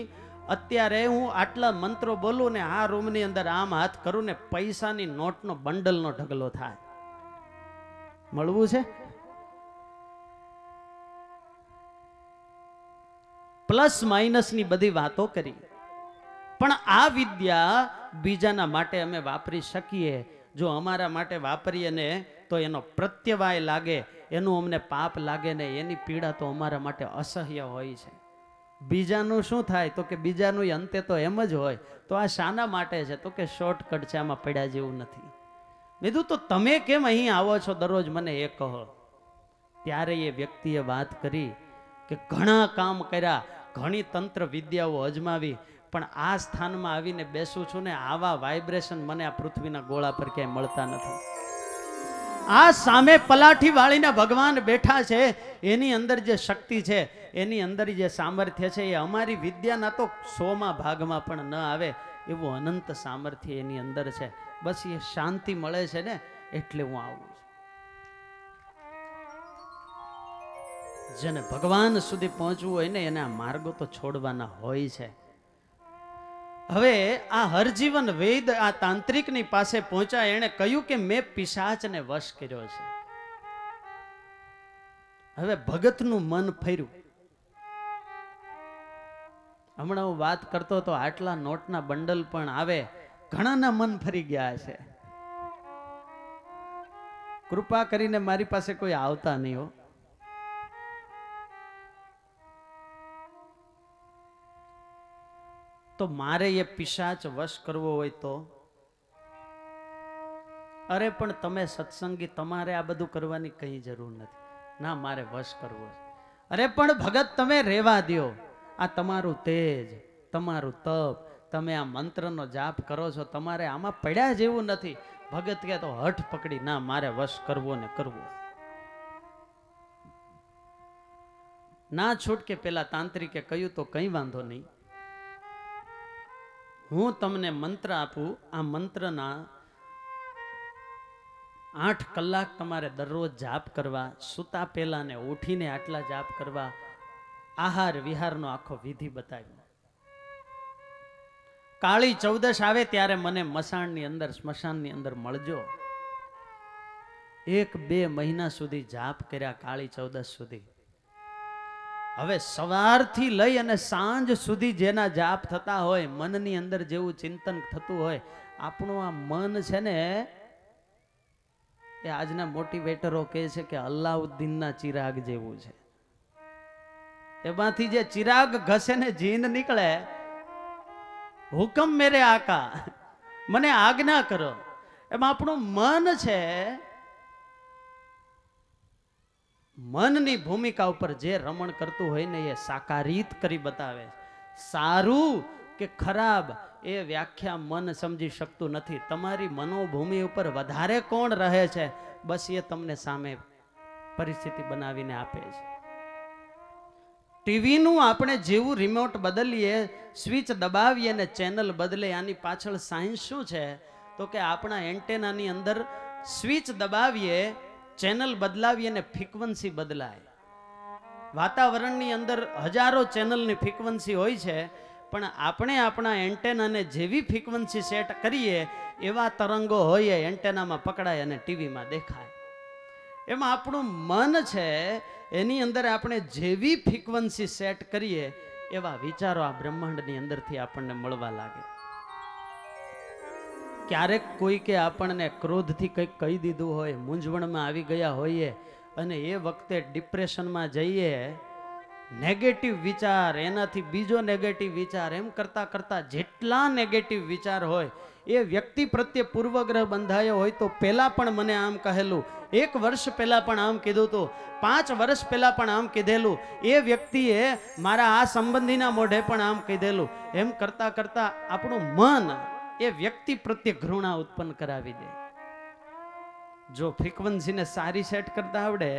અત્યારે હું આટલા મંત્રો બોલું ને આ રૂમની અંદર આમ હાથ કરું ને પૈસાની નોટનો બંડલનો ઢગલો થાય. મળવું છે? પ્લસ માઇનસની બધી વાતો કરી. પણ આ વિદ્યા બીજાના માટે અમે વાપરી શકીએ. જો અમારા માટે વાપરીએ ને તો એનો પ્રત્યવાય લાગે, એનું અમને પાપ લાગે ને એની પીડા તો અમારા માટે અસહ્ય હોય છે. બીજાનું શું થાય? તો કે બીજાનું અંતે તો એમ જ હોય. તો આ શાના માટે છે? તો કે શોર્ટકટ છે, આમાં પડ્યા જેવું નથી. કીધું તો તમે કેમ અહીં આવો છો દરરોજ, મને એ કહો. ત્યારે એ વ્યક્તિએ વાત કરી કે ઘણા કામ કર્યા, ઘણી તંત્ર વિદ્યાઓ અજમાવી, પણ આ સ્થાનમાં આવીને બેસું છું ને આવા વાઇબ્રેશન મને આ પૃથ્વીના ગોળા પર ક્યાંય મળતા નથી. આ સામે પલાઠી વાળીને ભગવાન બેઠા છે, એની અંદર જે શક્તિ છે, એની અંદર જે સામર્થ્ય છે, એ અમારી વિદ્યાના તો 100માં ભાગમાં પણ ન આવે એવું અનંત સામર્થ્ય એની અંદર છે. બસ એ શાંતિ મળે છે ને એટલે હું આવું છું. જેને ભગવાન સુધી પહોંચવું હોય ને એને આ માર્ગો તો છોડવાના હોય છે. હવે આ હરજીવન વૈદ આ તાંત્રિકની પાસે પહોંચ્યા. એણે કહ્યું કે મેં પિશાચને વશ કર્યો છે. હવે ભગતનું મન ફર્યું. હમણાં હું વાત કરતો તો આટલા નોટના બંડલ પણ આવે, ઘણાના મન ફરી ગયા છે. કૃપા કરીને મારી પાસે કોઈ આવતા નહીં હો. તો મારે એ પિશાચ વશ કરવો હોય તો? અરે પણ તમે સત્સંગી, તમારે આ બધું કરવાની કઈ જરૂર નથી. ના, મારે વશ કરવો છે. અરે પણ ભગત તમે રહેવા દો. આ તમારું તેજ, તમારું તપ, તમે આ મંત્રનો જાપ કરો છો, તમારે આમાં પડ્યા જેવું નથી. ભગત કે તો હઠ પકડી, ના મારે વશ કરવો ને કરવો. ના છૂટકે પેલા તાંત્રિકે કહ્યું તો કઈ વાંધો નહીં, હું તમને મંત્ર આપું. આ મંત્રના 8 કલાક તમારે દરરોજ જાપ કરવા, સૂતા પહેલા ને ઉઠીને આટલા જાપ કરવા. આહાર વિહારનો આખો વિધિ બતાવ્યો. કાળી ચૌદશ આવે ત્યારે મને મસાણની અંદર, સ્મશાનની અંદર મળજો. 1-2 મહિના સુધી જાપ કર્યા, કાળી ચૌદશ સુધી. હવે સવારથી લઈ અને સાંજ સુધી જેના જાપ થતા હોય, મનની અંદર જેવું ચિંતન થતું હોય, આપણું આ મન છે ને એ આજના મોટિવેટરો કહે છે કે અલ્લાઉદ્દીનના ચિરાગ જેવું છે. એમાંથી જે ચિરાગ ઘસે ને જીન નીકળે, હુકમ મેરે આકા, મને આજ્ઞા કરો. એમાં આપણું મન છે. મનની ભૂમિકા ઉપર જે રમણ કરતું હોય ને એ સાકારિત કરી બતાવે. સારું કે ખરાબ એ વ્યાખ્યા મન સમજી શકતું નથી. તમારી મનોભૂમિ ઉપર વધારે કોણ રહે છે, બસ એ તમને સામે પરિસ્થિતિ બનાવીને આપે છે. ટીવીનું આપણે જેવું રિમોટ બદલીએ, સ્વિચ દબાવીએ ને ચેનલ બદલે, આની પાછળ સાયન્સ શું છે? તો કે આપણા એન્ટેનાની અંદર સ્વિચ દબાવીએ, ચેનલ બદલાવીએ ને ફ્રીક્વન્સી બદલાય. વાતાવરણની અંદર હજારો ચેનલની ફ્રીક્વન્સી હોય છે, પણ આપણે આપણા એન્ટેનાને જેવી ફ્રીક્વન્સી સેટ કરીએ એવા તરંગો હોય એન્ટેનામાં પકડાય અને ટીવીમાં દેખાય. એમાં આપણું મન છે, એની અંદર આપણે જેવી ફ્રીક્વન્સી સેટ કરીએ એવા વિચારો આ બ્રહ્માંડની અંદરથી આપણને મળવા લાગે. ક્યારેક કોઈ કે આપણને ક્રોધથી કંઈક કહી દીધું હોય, મૂંઝવણમાં આવી ગયા હોઈએ અને એ વખતે ડિપ્રેશનમાં જઈએ નેગેટિવ વિચાર, એનાથી બીજો નેગેટિવ વિચાર, એમ કરતા કરતા જેટલા નેગેટિવ વિચાર હોય એ વ્યક્તિ પ્રત્યે પૂર્વગ્રહ બંધાયો હોય તો પહેલા પણ મને આમ કહેલું, 1 વર્ષ પહેલા પણ આમ કીધું હતું, 5 વર્ષ પહેલા પણ આમ કીધેલું, એ વ્યક્તિએ મારા આ સંબંધીના મોઢે પણ આમ કીધેલું, એમ કરતા કરતા આપણું મન એ વ્યક્તિ પ્રત્યે ઘૃણા ઉત્પન્ન કરાવી દે. જો ફ્રીક્વન્સીને સારી સેટ કરતા આવડે,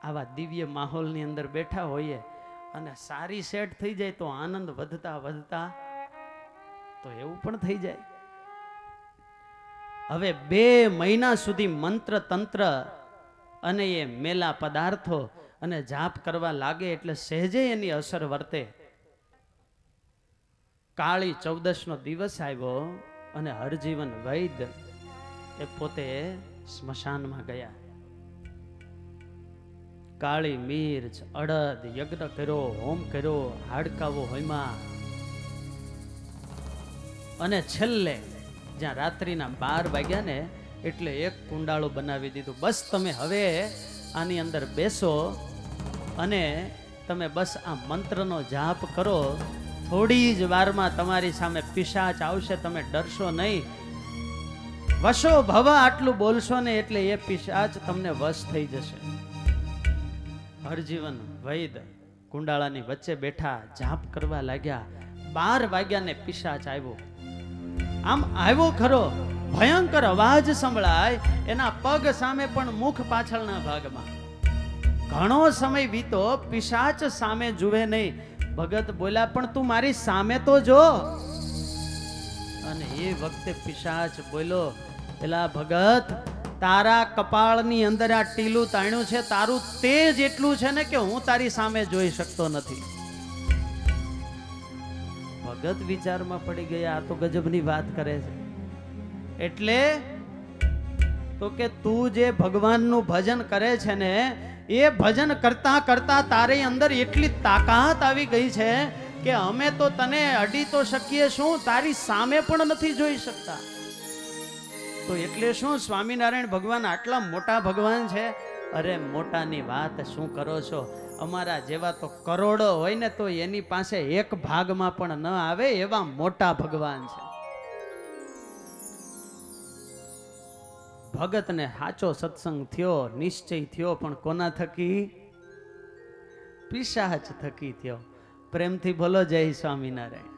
આવા દિવ્ય માહોલની અંદર બેઠા હોઈએ અને સારી સેટ થઈ જાય તો આનંદ વધતા વધતા તો એવું પણ થઈ જાય. હવે 2 મહિના સુધી મંત્ર તંત્ર અને એ મેલા પદાર્થો અને જાપ કરવા લાગે એટલે સહેજે એની અસર વર્તે. કાળી 14નો દિવસ આવ્યો અને હરજીવન વૈદ્ય એ પોતે સ્મશાનમાં ગયા. કાળી મિર્ચ, અડદ યજ્ઞ કર્યો, હોમ કર્યો, હાડકાઓ હોયમાં, અને છેલ્લે જ્યાં રાત્રિના 12 વાગ્યા ને એટલે એક કુંડાળું બનાવી દીધું. બસ તમે હવે આની અંદર બેસો અને તમે બસ આ મંત્રનો જાપ કરો, થોડી જ વારમાં તમારી સામે પિશાચ આવશે, તમે ડરશો નહીં. વશો ભવ આટલું બોલશો ને એટલે એ પિશાચ તમને વશ થઈ જશે. હરજીવન વૈદ્ય કુંડાળાની વચ્ચે બેઠા જાપ કરવા લાગ્યા. 12 વાગ્યા ને પિશાચ આવ્યો. આમ આવ્યો ખરો, ભયંકર અવાજ સંભળાય, એના પગ સામે પણ મુખ પાછળના ભાગમાં. ઘણો સમય વીતો, પિશાચ સામે જુએ નહીં. ભગત બોલ્યા, પણ તું મારી સામે તો જો. અને એ વખતે પિશાચ બોલ્યો, એલા ભગત, તારા કપાળની અંદર આ ટીલું તાણ્યું છે, તારું તેજ એટલું છે ને કે હું તારી સામે જોઈ શકતો નથી. ભગત વિચારમાં પડી ગયા, આ તો ગજબની વાત કરે છે. એટલે તો કે તું જે ભગવાનનું ભજન કરે છે ને, એ ભજન કરતા કરતા તારી અંદર એટલી તાકાત આવી ગઈ છે કે અમે તો તને અડી તો શકીએ શું, તારી સામે પણ નથી જોઈ શકતા. તો એટલે શું, સ્વામિનારાયણ ભગવાન આટલા મોટા ભગવાન છે? અરે મોટાની વાત શું કરો છો, અમારા જેવા તો કરોડો હોય ને તો એની પાસે 1 ભાગમાં પણ ન આવે એવા મોટા ભગવાન છે. ભગતને સાચો સત્સંગ થયો, નિશ્ચય થયો, પણ કોના થકી? પિશાચ થકી થયો. પ્રેમથી બોલો જય સ્વામિનારાયણ.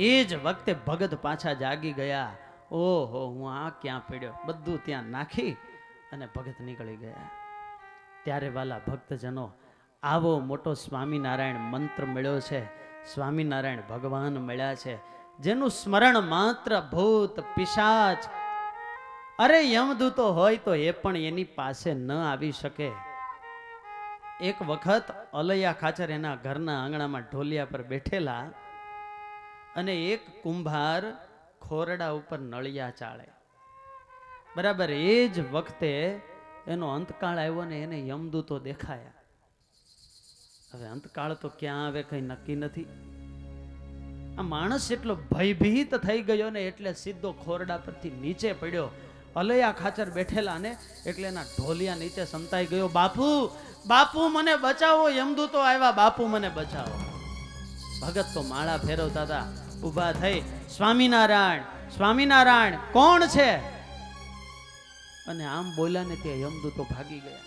એ જ વખતે ભગત પાછા જાગી ગયા. ઓહો, હું આ ક્યાં પડ્યો, બધું ત્યાં નાખી અને ભગત નીકળી ગયા. ત્યારે વાલા ભક્તજનો, આવો મોટો સ્વામિનારાયણ મંત્ર મળ્યો છે, સ્વામિનારાયણ ભગવાન મળ્યા છે, જેનું સ્મરણ માત્ર ભૂત પિશાચ, અરે યમદૂતો હોય તો એ પણ એની પાસે ન આવી શકે. એક વખત અલૈયા ખાચર એના ઘરના આંગણામાં ઢોલિયા પર બેઠેલા અને એક કુંભાર ખોરડા ઉપર નળિયા ચાળે. બરાબર એ જ વખતે એનો અંતકાળ આવ્યો ને એને યમદૂતો દેખાયા. હવે અંતકાળ તો ક્યાં આવે કઈ નક્કી નથી. આ માણસ એટલો ભયભીત થઈ ગયો ને એટલે સીધો ખોરડા પરથી નીચે પડ્યો. અલૈયા ખાચર બેઠેલા ને એટલે એના ઢોલિયા નીચે સંતાઈ ગયો. બાપુ, બાપુ મને બચાવો, યમદૂતો આવ્યા, બાપુ મને બચાવો. ભગત તો માળા ફેરવતા હતા, ઊભા થઈ, સ્વામિનારાયણ સ્વામિનારાયણ, કોણ છે? અને આમ બોલ્યા ને ત્યાં યમદૂતો ભાગી ગયા.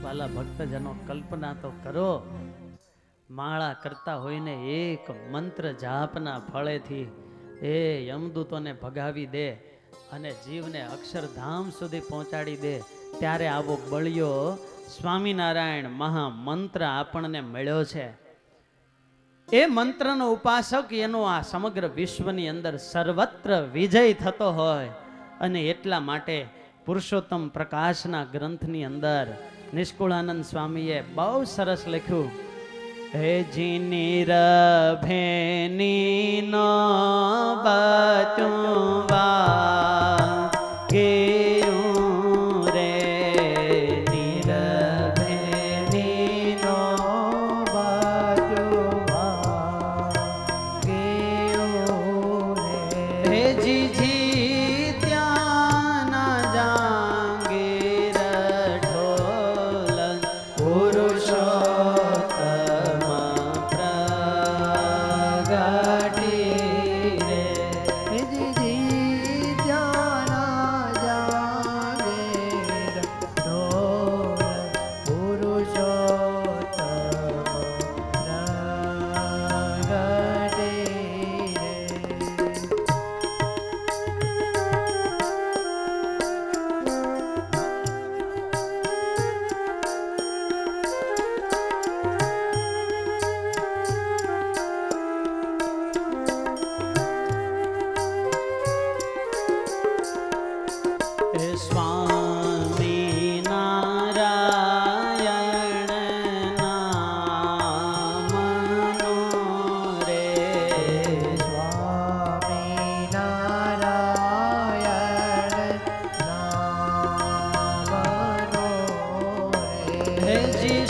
વાલા ભક્તજનો, કલ્પના તો કરો, માળા કરતા હોય ને એક મંત્ર જાપના ફળેથી એ યમદૂતોને ભગાવી દે અને જીવને અક્ષરધામ સુધી પહોંચાડી દે. ત્યારે આવો બળિયો સ્વામિનારાયણ મહામંત્ર આપણને મળ્યો છે. એ મંત્રનો ઉપાસક એનો આ સમગ્ર વિશ્વની અંદર સર્વત્ર વિજય થતો હોય. અને એટલા માટે પુરુષોત્તમ પ્રકાશના ગ્રંથની અંદર નિષ્કુળાનંદ સ્વામીએ બહુ સરસ લખ્યું, હે જીની રભેની નો બચુવા ગેયું રે, નિરભેની નો બચુવા ગેયું રે, હે જીજી ત્યાં ના જાંગીર સ્વામી નારાયણ નામનો રે સ્વામી નારાયણ નામનો રે જી